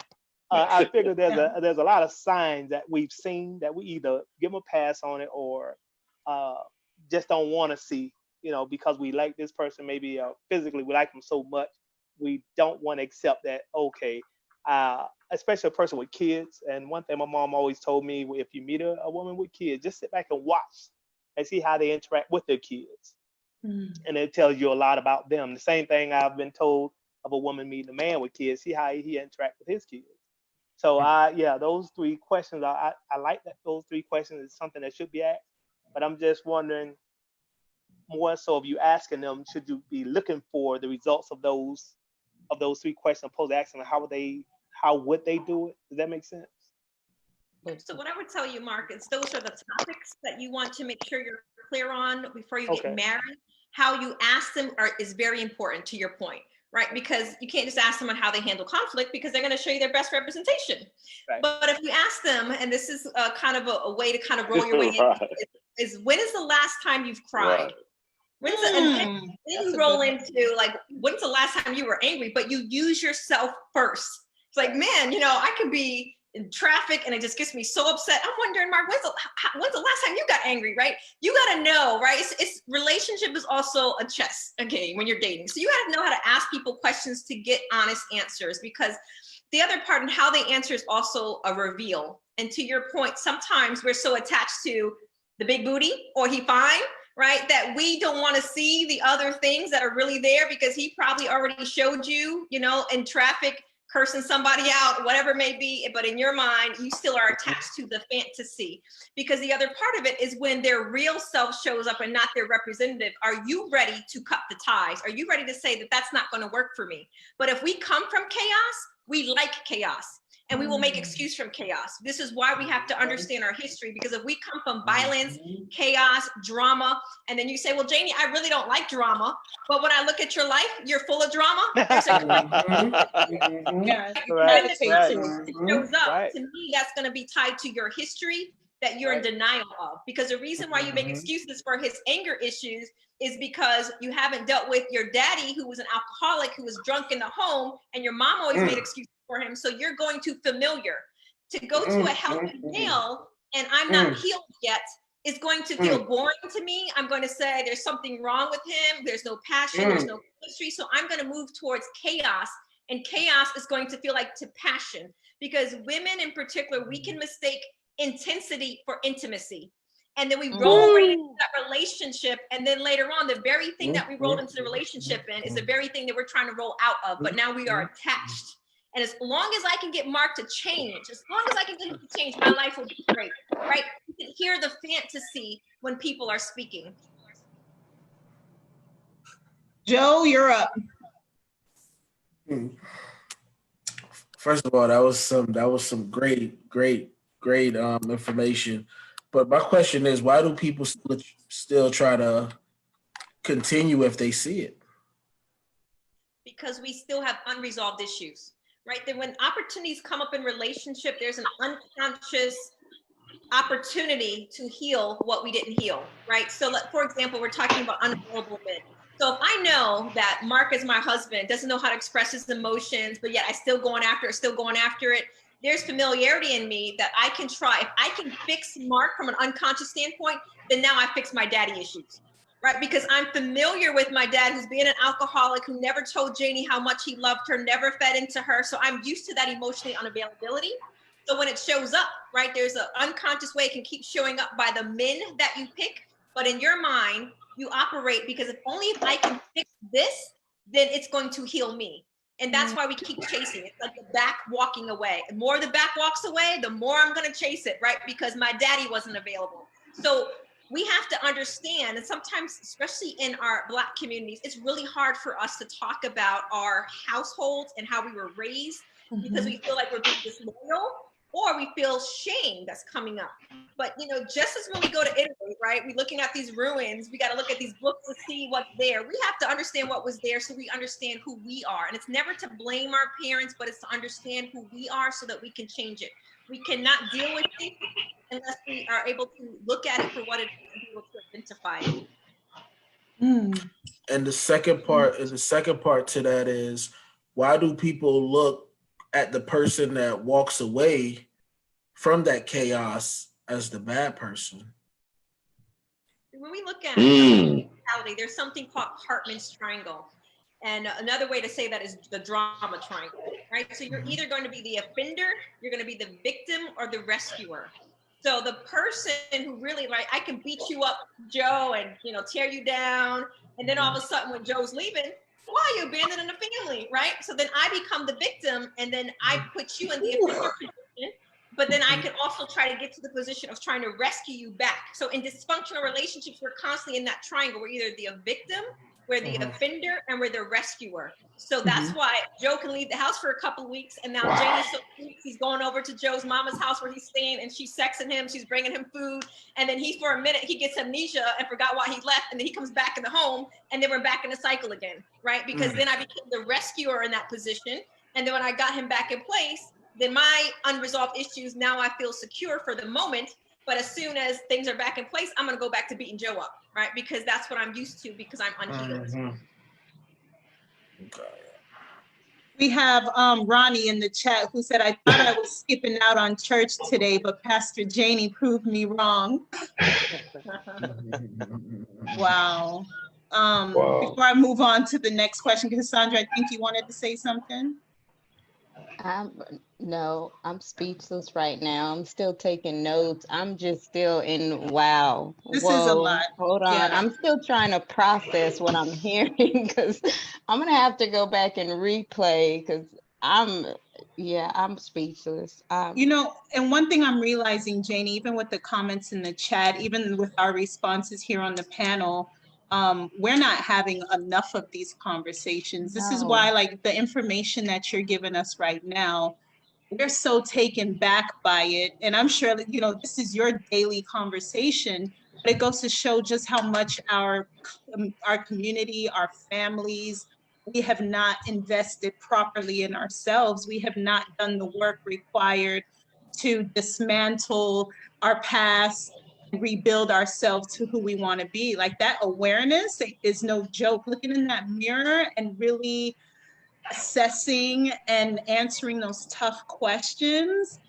I figure there's a lot of signs that we've seen that we either give them a pass on it or just don't want to see, you know, because we like this person, maybe physically we like them so much, we don't want to accept that, okay, especially a person with kids. And one thing my mom always told me, if you meet a woman with kids, just sit back and watch and see how they interact with their kids. And it tells you a lot about them. The same thing I've been told of a woman meeting a man with kids, see how he interacts with his kids. So those three questions, I like that those three questions is something that should be asked, but I'm just wondering more so if you asking them, should you be looking for the results of those three questions opposed to asking them how would they do it? Does that make sense? So what I would tell you, Mark, is those are the topics that you want to make sure you're clear on before you get married. How you ask them is very important, to your point, right? Because you can't just ask someone how they handle conflict, because they're going to show you their best representation. Right. But if you ask them, and this is kind of a way to kind of roll your way in, is when is the last time you've cried? Right. Then you roll into like, when's the last time you were angry? But you use yourself first. It's like, man, you know, I could be in traffic and it just gets me so upset. I'm wondering, Mark, when's the last time you got angry, right? You got to know, right? It's relationship is also a chess, game when you're dating. So you got to know how to ask people questions to get honest answers, because the other part and how they answer is also a reveal. And to your point, sometimes we're so attached to the big booty or he fine, right? That we don't want to see the other things that are really there, because he probably already showed you, you know, in traffic, cursing somebody out, whatever it may be, but in your mind, you still are attached to the fantasy. Because the other part of it is when their real self shows up and not their representative, are you ready to cut the ties? Are you ready to say that that's not going to work for me? But if we come from chaos, we like chaos. And we will make excuse from chaos. This is why we have to understand our history, because if we come from violence, chaos, drama, and then you say, well, Janie, I really don't like drama, but when I look at your life, you're full of drama. There's a shows up. To me, that's going to be tied to your history that you're in denial of. Because the reason why you make excuses for his anger issues is because you haven't dealt with your daddy, who was an alcoholic, who was drunk in the home, and your mom always made excuses for him. So you're going to familiar. To go to a healthy male and I'm not healed yet is going to feel boring to me. I'm going to say there's something wrong with him. There's no passion, there's no chemistry. So I'm going to move towards chaos, and chaos is going to feel like to passion, because women in particular, we can mistake intensity for intimacy. And then we roll right into that relationship. And then later on, the very thing that we rolled into the relationship in is the very thing that we're trying to roll out of. But now we are attached. And as long as I can get Mark to change, as long as I can get him to change, my life will be great, right? You can hear the fantasy when people are speaking. Joe, you're up. First of all, that was some great information. But my question is, why do people still try to continue if they see it? Because we still have unresolved issues, right? Then when opportunities come up in relationship, there's an unconscious opportunity to heal what we didn't heal, right? So for example, we're talking about unavailable men. So if I know that Mark is my husband, doesn't know how to express his emotions, but yet I still going after it, there's familiarity in me that I can try. If I can fix Mark from an unconscious standpoint, then now I fix my daddy issues, right? Because I'm familiar with my dad, who's being an alcoholic, who never told Janie how much he loved her, never fed into her. So I'm used to that emotionally unavailability. So when it shows up, right, there's an unconscious way it can keep showing up by the men that you pick. But in your mind, you operate because if I can fix this, then it's going to heal me. And that's why we keep chasing. It's like the back walking away. The more the back walks away, the more I'm going to chase it, right? Because my daddy wasn't available. So we have to understand, and sometimes, especially in our Black communities, it's really hard for us to talk about our households and how we were raised, because we feel like we're being disloyal, or we feel shame that's coming up. But, you know, just as when we go to Italy, right, we're looking at these ruins, we got to look at these books to see what's there. We have to understand what was there so we understand who we are. And it's never to blame our parents, but it's to understand who we are so that we can change it. We cannot deal with it unless we are able to look at it for what it is and be able to identify it. And the second part to that is, why do people look at the person that walks away from that chaos as the bad person? When we look at mentality, there's something called Hartman's triangle. And another way to say that is the drama triangle, right? So you're either going to be the offender, you're going to be the victim, or the rescuer. So the person who really, like, I can beat you up, Joe, and tear you down, and then all of a sudden when Joe's leaving, why are you abandoning the family, right? So then I become the victim, and then I put you in the offender position. But then I can also try to get to the position of trying to rescue you back. So in dysfunctional relationships, we're constantly in that triangle. We're either the victim, we're the offender, and we're the rescuer. So that's why Joe can leave the house for a couple of weeks, and now Janie's so cute, he's going over to Joe's mama's house where he's staying, and she's sexing him, she's bringing him food, and then he, for a minute, he gets amnesia and forgot why he left, and then he comes back in the home, and then we're back in the cycle again, right? Because then I became the rescuer in that position, and then when I got him back in place, then my unresolved issues, now I feel secure for the moment. But as soon as things are back in place, I'm going to go back to beating Joe up, right? Because that's what I'm used to, because I'm unhealed. Okay. We have Ronnie in the chat who said, I thought I was skipping out on church today, but Pastor Janie proved me wrong. Wow. Before I move on to the next question, Cassandra, I think you wanted to say something. No, I'm speechless right now. I'm still taking notes. I'm just still in wow. This is a lot. Hold on. Yeah. I'm still trying to process what I'm hearing, because I'm gonna have to go back and replay, because I'm speechless. And one thing I'm realizing, Janie, even with the comments in the chat, even with our responses here on the panel, we're not having enough of these conversations. This is why, like, the information that you're giving us right now, we're so taken back by it. And I'm sure that, this is your daily conversation, but it goes to show just how much our community, our families, we have not invested properly in ourselves. We have not done the work required to dismantle our past and rebuild ourselves to who we want to be. Like, that awareness is no joke. Looking in that mirror and really assessing and answering those tough questions,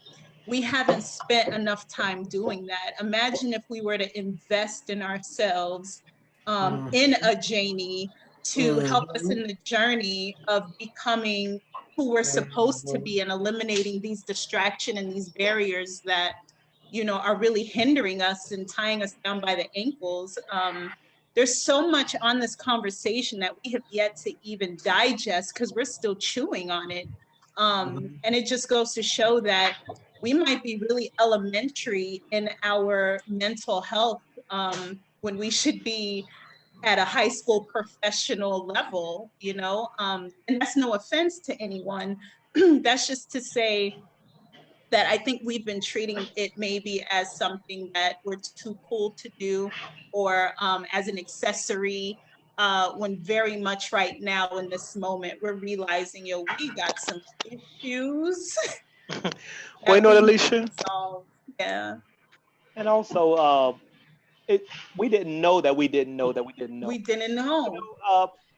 we haven't spent enough time doing that. Imagine if we were to invest in ourselves, in a Janie, to help us in the journey of becoming who we're supposed to be and eliminating these distractions and these barriers that, are really hindering us and tying us down by the ankles. There's so much on this conversation that we have yet to even digest because we're still chewing on it. And it just goes to show that we might be really elementary in our mental health when we should be at a high school professional level, and that's no offense to anyone. That's just to say that I think we've been treating it maybe as something that we're too cool to do, or as an accessory, when very much right now in this moment, we're realizing, we got some issues. Well, Alicia. Yeah. And also, we didn't know that we didn't know that we didn't know. We didn't know.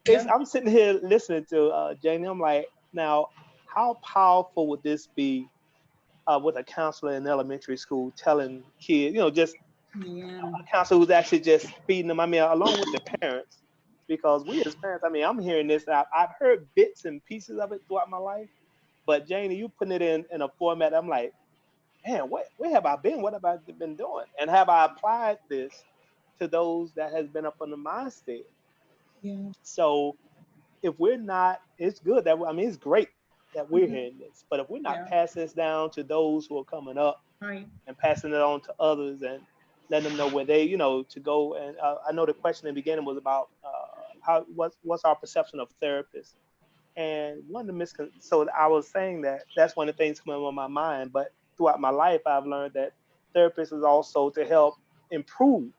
I'm sitting here listening to Janie. I'm like, now, how powerful would this be with a counselor in elementary school telling kids, just a counselor who's actually just feeding them, along with the parents, because we as parents, I'm hearing this, I've heard bits and pieces of it throughout my life, but Janie, you putting it in a format, I'm like, man, where have I been? What have I been doing? And have I applied this to those that has been up on the mindset? Yeah. So if we're not, it's good that it's great that we're hearing this, but if we're not passing this down to those who are coming up, right, and passing it on to others and letting them know where they, to go. And I know the question in the beginning was about what's our perception of therapists. And one of the so I was saying that's one of the things coming on my mind. But throughout my life, I've learned that therapists is also to help improve.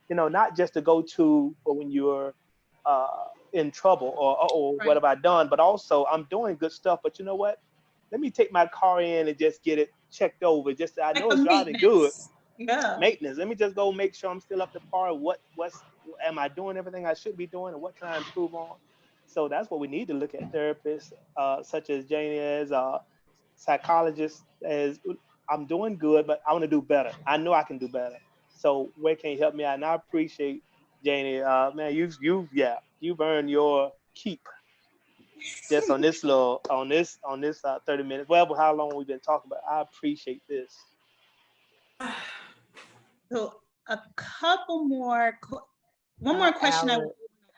Not just to go to for when you're in trouble or what have I done, but also I'm doing good stuff. But you know what? Let me take my car in and just get it checked over. Just I know it's driving good. Yeah. Maintenance. Let me just go make sure I'm still up to par. What's am I doing everything I should be doing, and what can I improve on? So that's what we need to look at therapists, such as Janie, as psychologists, as I'm doing good, but I want to do better. I know I can do better. So where can you help me out? And I appreciate Janie. Man, you've earned your keep just on this little on this 30 minutes. Well, how long we've been talking about. I appreciate this. So a couple more, one more question I want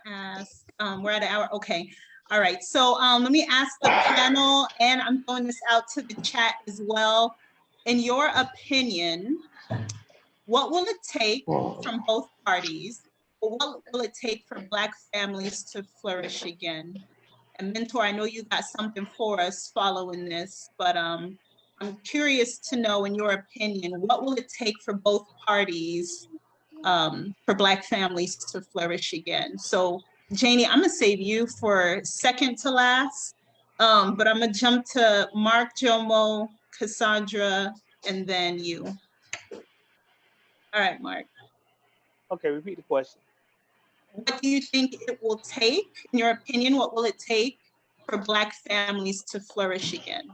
to ask. We're at an hour. Okay. All right. So let me ask the panel, and I'm throwing this out to the chat as well. In your opinion, what will it take from both parties, or what will it take for Black families to flourish again? And Mentor, I know you got something for us following this, but I'm curious to know, in your opinion, what will it take for both parties for Black families to flourish again? So Janie, I'm gonna save you for second to last, but I'm gonna jump to Mark, Jomo, Cassandra, and then you. All right, Mark. Okay, repeat the question. What do you think it will take, in your opinion, what will it take for Black families to flourish again?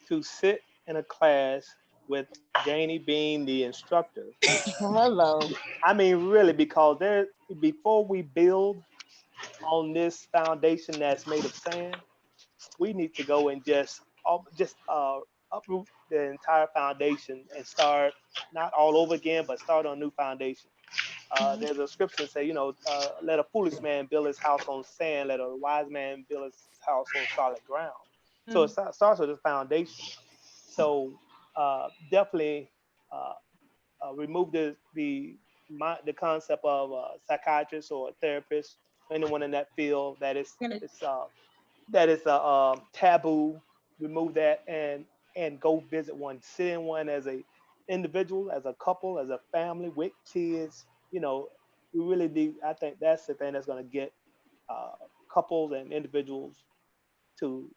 To sit in a class with Janie being the instructor. Hello. I mean, really, because before we build on this foundation that's made of sand, we need to go and just uproot the entire foundation and start not all over again, but start on a new foundation. There's a scripture that say, let a foolish man build his house on sand, let a wise man build his house on solid ground. So it starts with a foundation. So definitely remove the concept of a psychiatrist or a therapist, anyone in that field that is taboo. Remove that and go visit one. Sit in one as a individual, as a couple, as a family with kids. We really need. I think that's the thing that's going to get couples and individuals to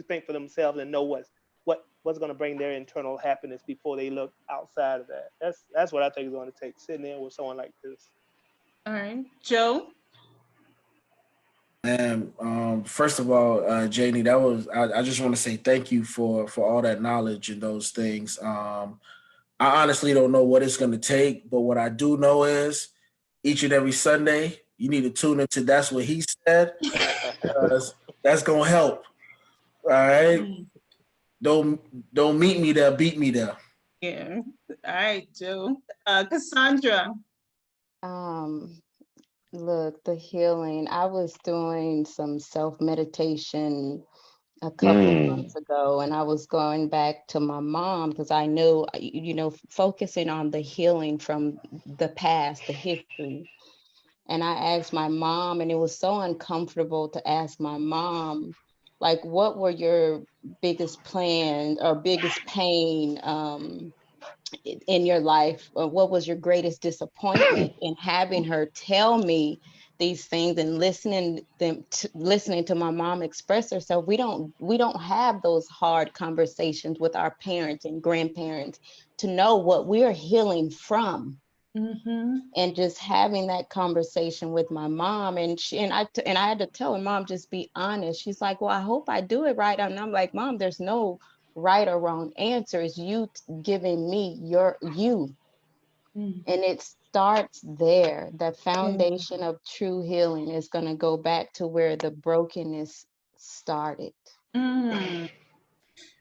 think for themselves and know what's going to bring their internal happiness before they look outside of that. That's what I think is going to take, sitting there with someone like this. All right, Joe. And first of all, Janie, I just want to say thank you for all that knowledge and those things. I honestly don't know what it's going to take, but what I do know is each and every Sunday you need to tune into That's What He Said, because that's going to help. All right. Don't meet me there, beat me there. Yeah. All right, Joe. Cassandra. Look, the healing. I was doing some self-meditation a couple of months ago, and I was going back to my mom because I knew, focusing on the healing from the past, the history. And I asked my mom, and it was so uncomfortable to ask my mom, like, what were your biggest plans or biggest pain in your life? What was your greatest disappointment? In having her tell me these things and listening to my mom express herself. We don't have those hard conversations with our parents and grandparents to know what we're healing from. Mm-hmm. And just having that conversation with my mom, and I had to tell her, Mom, just be honest. She's like, well, I hope I do it right. And I'm like, Mom, there's no right or wrong answer. It's you giving me you. And it starts there. The foundation of true healing is going to go back to where the brokenness started.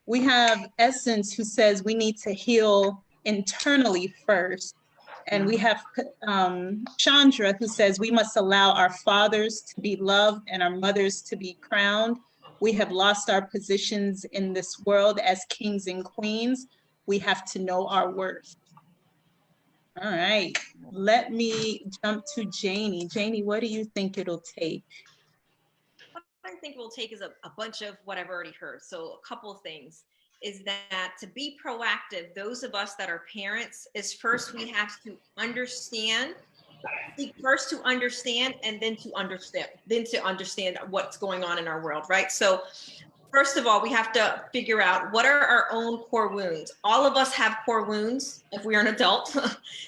We have Essence, who says we need to heal internally first. And we have Chandra, who says we must allow our fathers to be loved and our mothers to be crowned. We have lost our positions in this world as kings and queens. We have to know our worth. All right, let me jump to Janie. Janie, what do you think it'll take? What I think it will take is a bunch of what I've already heard. So a couple of things is that to be proactive, those of us that are parents, is first we have to understand, first to understand, and then to understand what's going on in our world, right? So First of all, we have to figure out what are our own core wounds. All of us have core wounds. If we are an adult,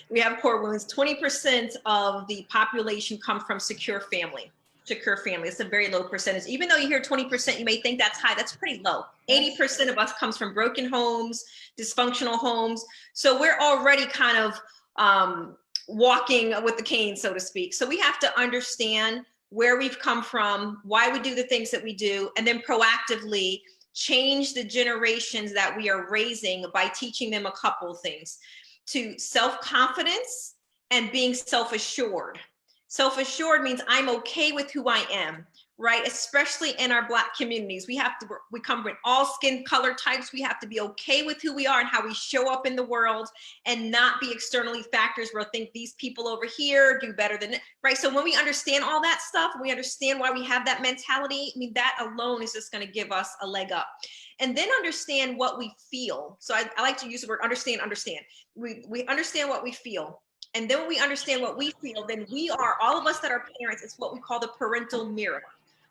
we have core wounds. 20% of the population come from secure family. Secure family. It's a very low percentage. Even though you hear 20%, you may think that's high. That's pretty low. 80% of us comes from broken homes, dysfunctional homes. So we're already kind of walking with the cane, so to speak. So we have to understand where we've come from, why we do the things that we do, and then proactively change the generations that we are raising by teaching them a couple of things: to self-confidence and being self-assured. Self-assured means I'm okay with who I am, right? Especially in our Black communities. We come with all skin color types. We have to be okay with who we are and how we show up in the world, and not be externally factors where I think these people over here do better than, right? So when we understand all that stuff, we understand why we have that mentality. I mean, that alone is just going to give us a leg up. And then understand what we feel. So I like to use the word understand. We understand what we feel. And then when we understand what we feel, then we are, all of us that are parents, it's what we call the parental mirror.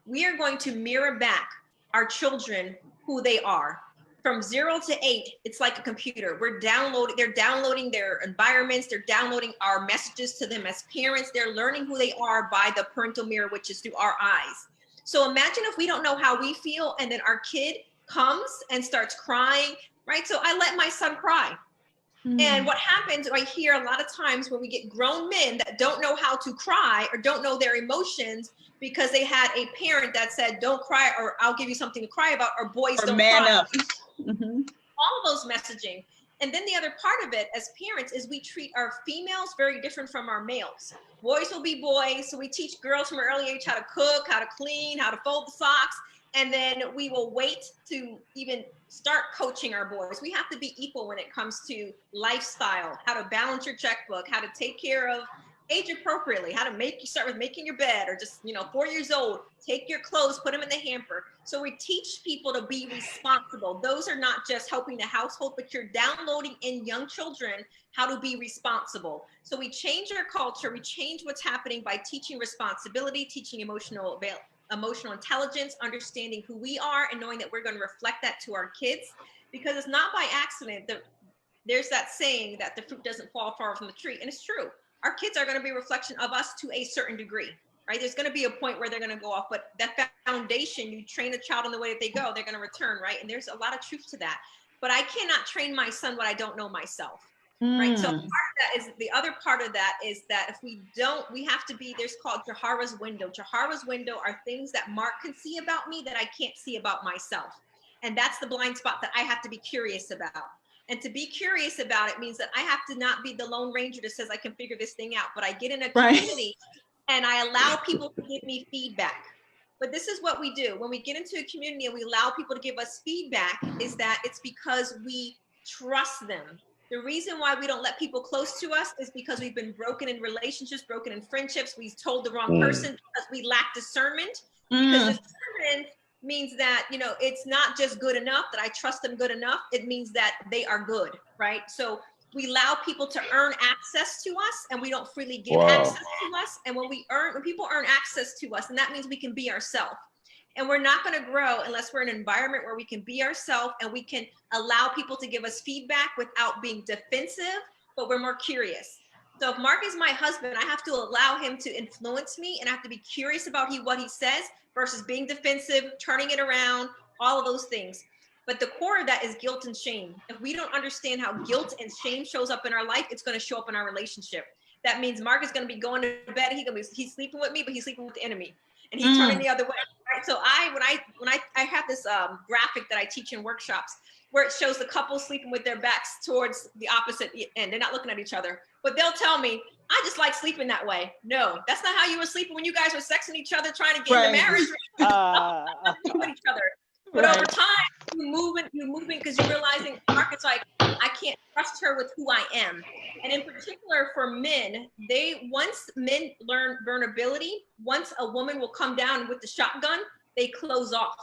We are going to mirror back our children who they are. From 0 to 8, it's like a computer. They're downloading their environments, they're downloading our messages to them as parents. They're learning who they are by the parental mirror, which is through our eyes. So imagine if we don't know how we feel, and then our kid comes and starts crying, right? So I let my son cry. And what happens, I hear a lot of times when we get grown men that don't know how to cry or don't know their emotions because they had a parent that said, don't cry, or I'll give you something to cry about, or boys don't man cry. up. All of those messaging. And then the other part of it as parents is we treat our females very different from our males. Boys will be boys. So we teach girls from an early age how to cook, how to clean, how to fold the socks. And then we will wait to even start coaching our boys. We have to be equal when it comes to lifestyle, how to balance your checkbook, how to take care of age appropriately, how to start with making your bed, or just, 4 years old, take your clothes, put them in the hamper. So we teach people to be responsible. Those are not just helping the household, but you're downloading in young children how to be responsible. So we change our culture, we change what's happening by teaching responsibility, teaching emotional intelligence, understanding who we are, and knowing that we're going to reflect that to our kids, because it's not by accident that there's that saying that the fruit doesn't fall far from the tree. And it's true. Our kids are going to be a reflection of us to a certain degree, right? There's going to be a point where they're going to go off, but that foundation, you train a child in the way that they go, they're going to return, right? And there's a lot of truth to that. But I cannot train my son what I don't know myself. Right. So part of that is, the other part of that is that if we don't, we have to be, there's called Jahara's window. Jahara's window are things that Mark can see about me that I can't see about myself. And that's the blind spot that I have to be curious about. And to be curious about it means that I have to not be the Lone Ranger that says I can figure this thing out, but I get in a community and I allow people to give me feedback. But this is what we do. When we get into a community and we allow people to give us feedback, is that it's because we trust them. The reason why we don't let people close to us is because we've been broken in relationships, broken in friendships. We've told the wrong person because we lack discernment. Because discernment means that, it's not just good enough that I trust them good enough. It means that they are good, right? So we allow people to earn access to us, and we don't freely give access to us. And when people earn access to us, and that means we can be ourselves. And we're not going to grow unless we're in an environment where we can be ourselves and we can allow people to give us feedback without being defensive, but we're more curious. So if Mark is my husband, I have to allow him to influence me, and I have to be curious about what he says versus being defensive, turning it around, all of those things. But the core of that is guilt and shame. If we don't understand how guilt and shame shows up in our life, it's going to show up in our relationship. That means Mark is going to be going to bed. He's sleeping with me, but he's sleeping with the enemy. And he's turning the other way, right? So when I have this graphic that I teach in workshops where it shows the couple sleeping with their backs towards the opposite end. They're not looking at each other, but they'll tell me, I just like sleeping that way. No, that's not how you were sleeping when you guys were sexing each other, trying to get into marriage. With each other. But over time, you moving because you're realizing, Mark, it's like, I can't trust her with who I am. And in particular for men, once men learn vulnerability, once a woman will come down with the shotgun, they close off.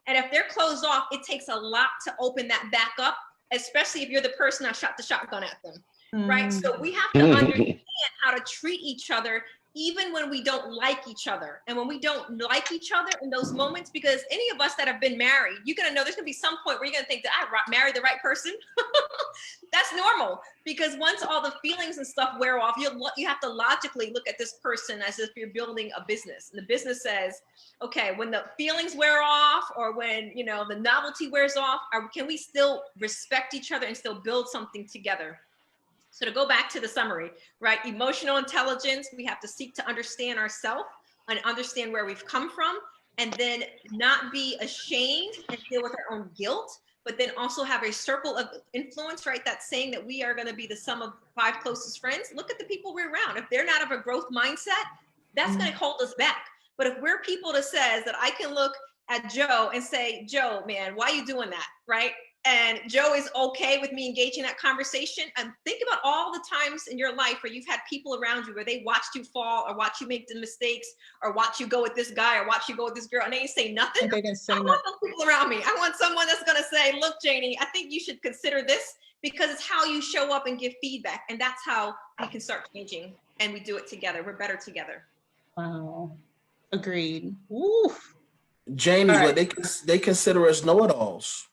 And if they're closed off, it takes a lot to open that back up, especially if you're the person that shot the shotgun at them. Right. So we have to understand how to treat each other even when we don't like each other. And when we don't like each other in those moments, because any of us that have been married, you're gonna know there's gonna be some point where you're gonna think, did I marry the right person? That's normal, because once all the feelings and stuff wear off, you have to logically look at this person as if you're building a business. And the business says, okay, when the feelings wear off, or when, you know, the novelty wears off, can we still respect each other and still build something together? So to go back to the summary, right? Emotional intelligence, we have to seek to understand ourselves and understand where we've come from, and then not be ashamed and deal with our own guilt, but then also have a circle of influence, right? That's saying that we are going to be the sum of 5 closest friends. Look at the people we're around. If they're not of a growth mindset, that's going to hold us back. But if we're people that says that I can look at Joe and say, Joe, man, why are you doing that, right? And Joe is okay with me engaging in that conversation. And think about all the times in your life where you've had people around you where they watched you fall, or watch you make the mistakes, or watch you go with this guy, or watch you go with this girl, and they ain't say nothing. And they didn't say I want those people around me. I want someone that's gonna say, look, Janie, I think you should consider this, because it's how you show up and give feedback. And that's how we can start changing, and we do it together. We're better together. Wow. Agreed. Oof. Janie, All right. but they consider us know-it-alls.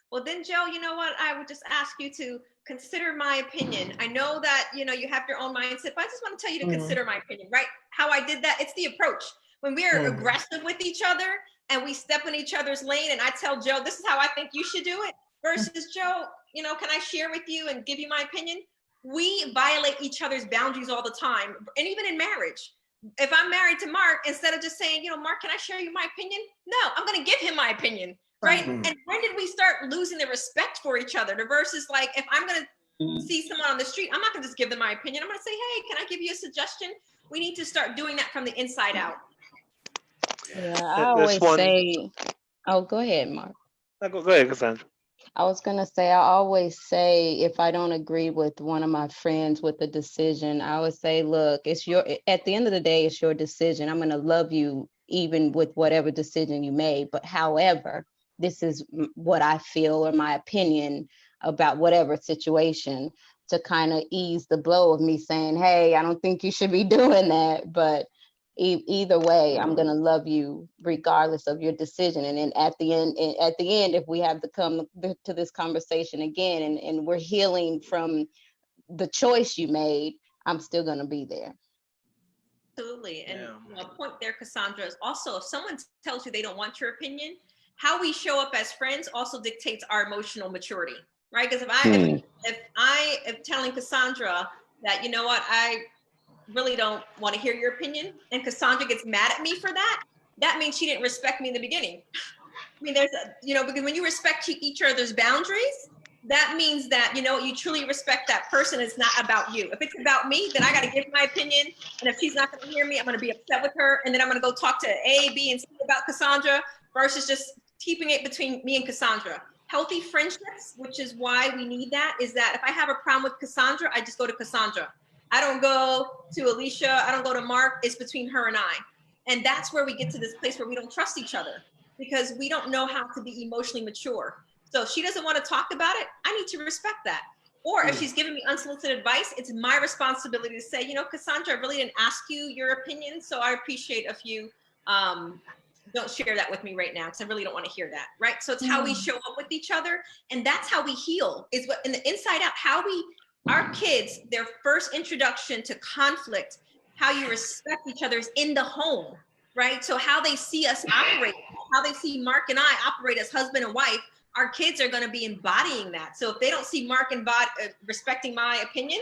Well, then, Joe, you know what? I would just ask you to consider my opinion. I know that, you know, you have your own mindset, but I just want to tell you to consider my opinion, right? How I did that, it's the approach. When we are aggressive with each other and we step in each other's lane, and I tell Joe, this is how I think you should do it, versus Joe, you know, can I share with you and give you my opinion? We violate each other's boundaries all the time. And even in marriage, if I'm married to Mark, instead of just saying, you know, Mark, can I share you my opinion? No, I'm going to give him my opinion. Right. And when did we start losing the respect for each other? Versus, like, if I'm going to see someone on the street, I'm not going to just give them my opinion. I'm going to say, hey, can I give you a suggestion? We need to start doing that from the inside out. Yeah, I always say, oh, go ahead, Mark. Go ahead, Cassandra. I was going to say, I always say, if I don't agree with one of my friends with a decision, I always say, look, at the end of the day, it's your decision. I'm going to love you even with whatever decision you made. But however, this is what I feel, or my opinion about whatever situation, to kind of ease the blow of me saying, hey, I don't think you should be doing that. But either way, I'm going to love you regardless of your decision. And then at the end, if we have to come to this conversation again, and we're healing from the choice you made, I'm still going to be there. Absolutely. And a point there, Cassandra, is also, if someone tells you they don't want your opinion, how we show up as friends also dictates our emotional maturity, right? Because if I am telling Cassandra that, you know what, I really don't want to hear your opinion, and Cassandra gets mad at me for that, that means she didn't respect me in the beginning. I mean, because when you respect each other's boundaries, that means that, you know, you truly respect that person. It's not about you. If it's about me, then I got to give my opinion. And if she's not going to hear me, I'm going to be upset with her. And then I'm going to go talk to A, B, and C about Cassandra, versus just keeping it between me and Cassandra. Healthy friendships, which is why we need that, is that if I have a problem with Cassandra, I just go to Cassandra. I don't go to Alicia. I don't go to Mark. It's between her and I. And that's where we get to this place where we don't trust each other, because we don't know how to be emotionally mature. So if she doesn't want to talk about it, I need to respect that. Or if she's giving me unsolicited advice, it's my responsibility to say, you know, Cassandra, I really didn't ask you your opinion, so I appreciate if you don't share that with me right now, because I really don't want to hear that, right? So it's how we show up with each other, and that's how we heal, is what in the inside out, our kids, their first introduction to conflict, how you respect each other is in the home, right? So how they see us operate, how they see Mark and I operate as husband and wife, our kids are going to be embodying that. So if they don't see Mark respecting my opinion,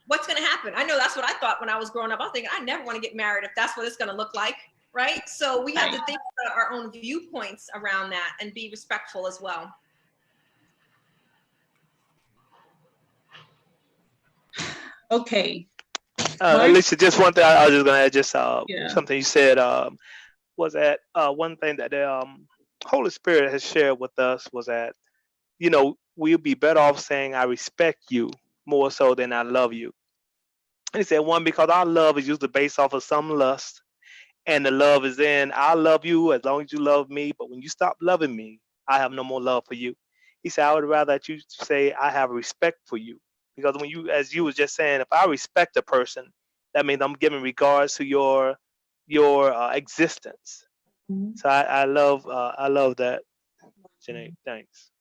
what's going to happen? I know that's what I thought when I was growing up. I was thinking, I never want to get married if that's what it's going to look like, right? So we have to think about our own viewpoints around that and be respectful as well. Okay. Alicia, just one thing I was just going to add, just something you said, was that one thing that the Holy Spirit has shared with us was that, you know, we'll be better off saying I respect you more so than I love you. And he said, one, because our love is usually based off of some lust, and the love is in, I love you as long as you love me, but when you stop loving me, I have no more love for you. He said, I would rather that you say I have respect for you, because when you, as you was just saying, if I respect a person, that means I'm giving regards to your existence. Mm-hmm. So I love that, Janae. Thanks.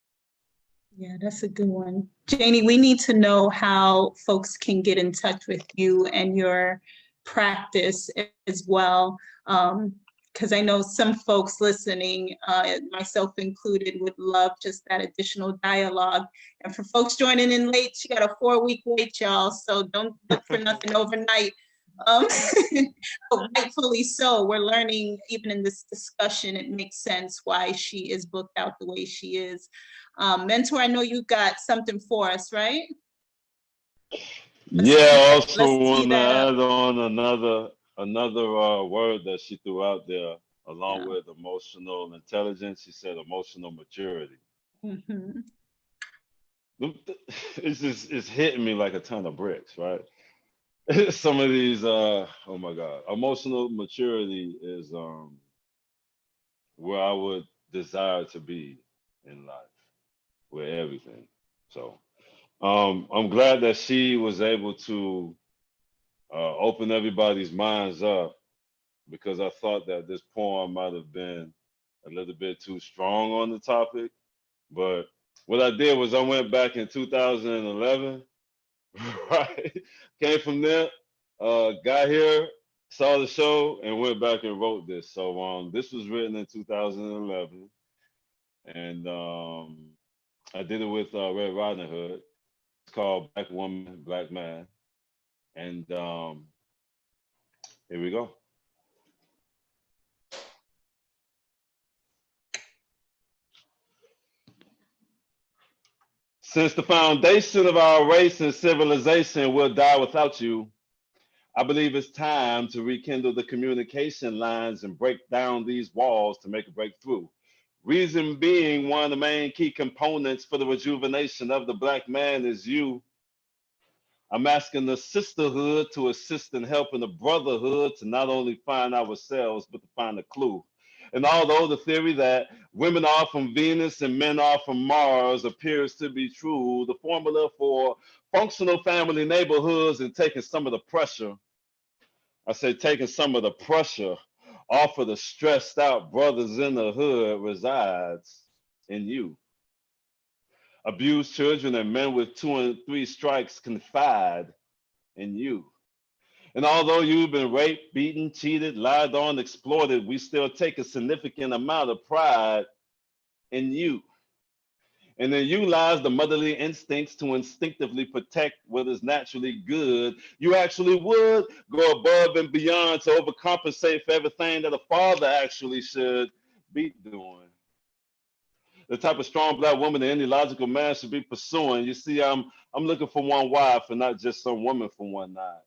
Yeah, that's a good one. Janie, we need to know how folks can get in touch with you and your practice as well. Because I know some folks listening, myself included, would love just that additional dialogue. And for folks joining in late, you got a 4-week wait, y'all. So don't look for nothing overnight. Rightfully so. We're learning, even in this discussion, it makes sense why she is booked out the way she is. Mentor, I know you got something for us, right? I also want to add on another word that she threw out there, along with emotional intelligence. She said emotional maturity. Mm-hmm. It's hitting me like a ton of bricks, right? Some of these, oh my God, emotional maturity is where I would desire to be in life, with everything. So I'm glad that she was able to open everybody's minds up, because I thought that this poem might have been a little bit too strong on the topic. But what I did was I went back in 2011, right? Came from there, got here, saw the show, and went back and wrote this. So this was written in 2011, and I did it with Red Riding Hood. It's called Black Woman, Black Man, and here we go. Since the foundation of our race and civilization will die without you, I believe it's time to rekindle the communication lines and break down these walls to make a breakthrough. Reason being, one of the main key components for the rejuvenation of the Black man is you. I'm asking the sisterhood to assist in helping the brotherhood to not only find ourselves, but to find a clue. And although the theory that women are from Venus and men are from Mars appears to be true, the formula for functional family neighborhoods and taking some of the pressure, I say taking some of the pressure off of the stressed out brothers in the hood resides in you. Abused children and men with 2 and 3 strikes confide in you. And although you've been raped, beaten, cheated, lied on, exploited, we still take a significant amount of pride in you. And in you lies the motherly instincts to instinctively protect what is naturally good. You actually would go above and beyond to overcompensate for everything that a father actually should be doing. The type of strong Black woman that any logical man should be pursuing. You see, I'm looking for one wife and not just some woman for one night.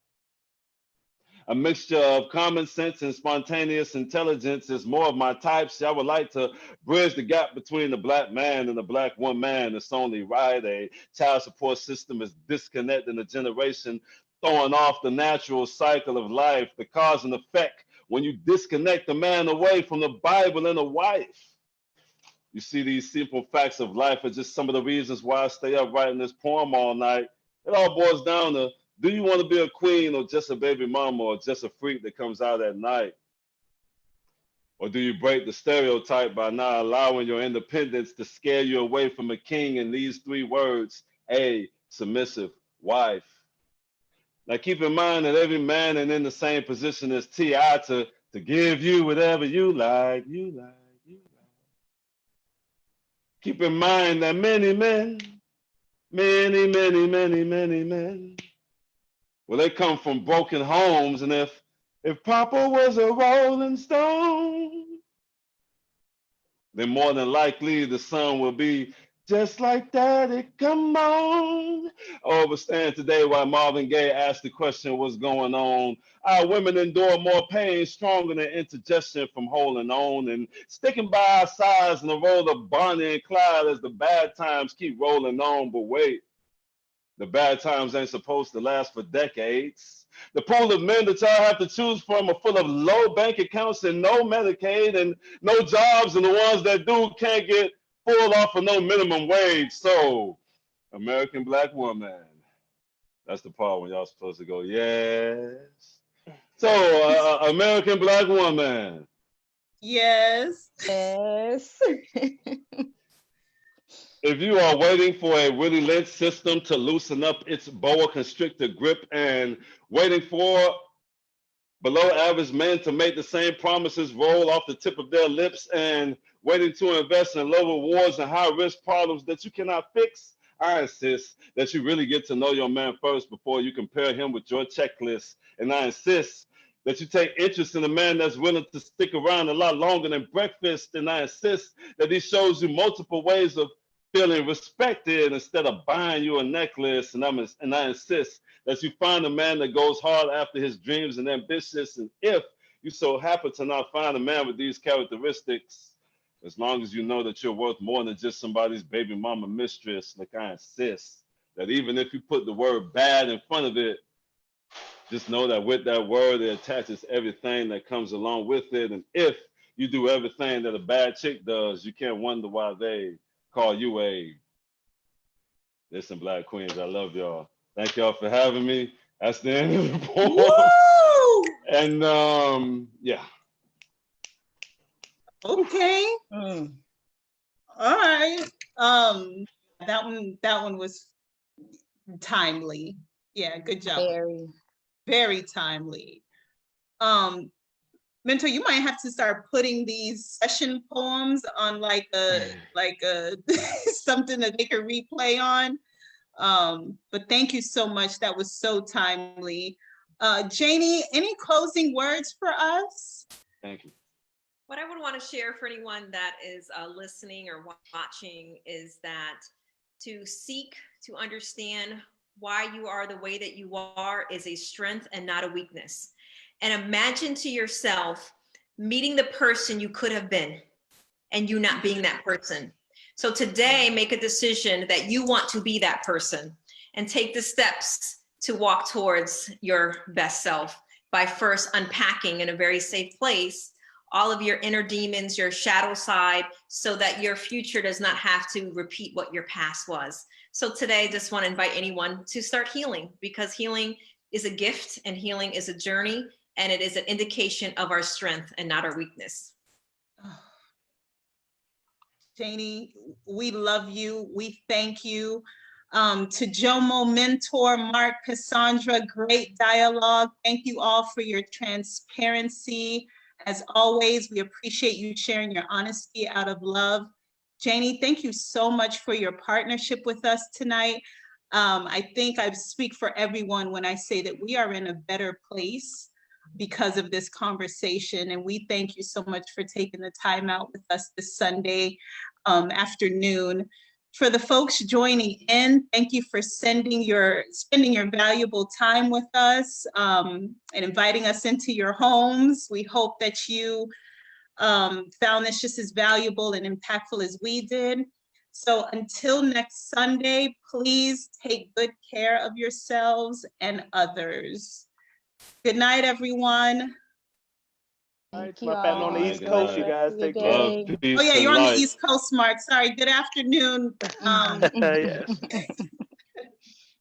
A mixture of common sense and spontaneous intelligence is more of my type. See, I would like to bridge the gap between the Black man and the Black woman. It's only right. A child support system is disconnecting the generation, throwing off the natural cycle of life, the cause and effect when you disconnect the man away from the Bible and a wife. You see, these simple facts of life are just some of the reasons why I stay up writing this poem all night. It all boils down to, do you want to be a queen or just a baby mama or just a freak that comes out at night? Or do you break the stereotype by not allowing your independence to scare you away from a king in these 3 words, a submissive wife? Now keep in mind that every man is in the same position as T.I. to give you whatever you like, you like. Keep in mind that many men, many men, well, they come from broken homes, and if Papa was a Rolling Stone, then more than likely the son will be just like Daddy, come on. I understand today why Marvin Gaye asked the question, what's going on? Our women endure more pain stronger than indigestion from holding on and sticking by our sides in the role of Bonnie and Clyde as the bad times keep rolling on. But wait, the bad times ain't supposed to last for decades. The pool of men that y'all have to choose from are full of low bank accounts and no Medicaid and no jobs, and the ones that do can't get full off of no minimum wage. So, American Black woman, That's the part when y'all supposed to go, yes. So, American Black woman. Yes. Yes. If you are waiting for a Willie Lynch system to loosen up its boa constrictor grip and waiting for below average men to make the same promises roll off the tip of their lips and waiting to invest in low rewards and high risk problems that you cannot fix, I insist that you really get to know your man first before you compare him with your checklist. And I insist that you take interest in a man that's willing to stick around a lot longer than breakfast. And I insist that he shows you multiple ways of feeling respected instead of buying you a necklace. And I insist that you find a man that goes hard after his dreams and ambitious. And if you so happen to not find a man with these characteristics, as long as you know that you're worth more than just somebody's baby mama mistress, like I insist that even if you put the word bad in front of it, just know that with that word, it attaches everything that comes along with it. And if you do everything that a bad chick does, you can't wonder why they call you a listen, Black Queens. I love y'all. Thank y'all for having me. That's the end of the poem. Woo! And yeah. Okay. Mm. All right. That one was timely. Yeah, good job. Very timely. Mentor, you might have to start putting these session poems on like a something that they can replay on. But thank you so much. That was so timely. Janie, any closing words for us? Thank you. What I would want to share for anyone that is listening or watching is that to seek to understand why you are the way that you are is a strength and not a weakness. And imagine to yourself meeting the person you could have been and you not being that person. So today, make a decision that you want to be that person and take the steps to walk towards your best self by first unpacking in a very safe place all of your inner demons, your shadow side, so that your future does not have to repeat what your past was. So today, just want to invite anyone to start healing, because healing is a gift and healing is a journey, and it is an indication of our strength and not our weakness. Janie, we love you. We thank you. To Jomo, Mentor, Mark, Cassandra, great dialogue. Thank you all for your transparency. As always, we appreciate you sharing your honesty out of love. Janie, thank you so much for your partnership with us tonight. I think I speak for everyone when I say that we are in a better place because of this conversation. And we thank you so much for taking the time out with us this Sunday afternoon. For the folks joining in, thank you for spending your valuable time with us and inviting us into your homes. We hope that you found this just as valuable and impactful as we did. So until next Sunday, please take good care of yourselves and others. Good night, everyone. Thank you. My family on the East Coast, you guys take care. Love, peace, oh yeah, you're on light. the East Coast, Mark. Sorry. Good afternoon. Yes.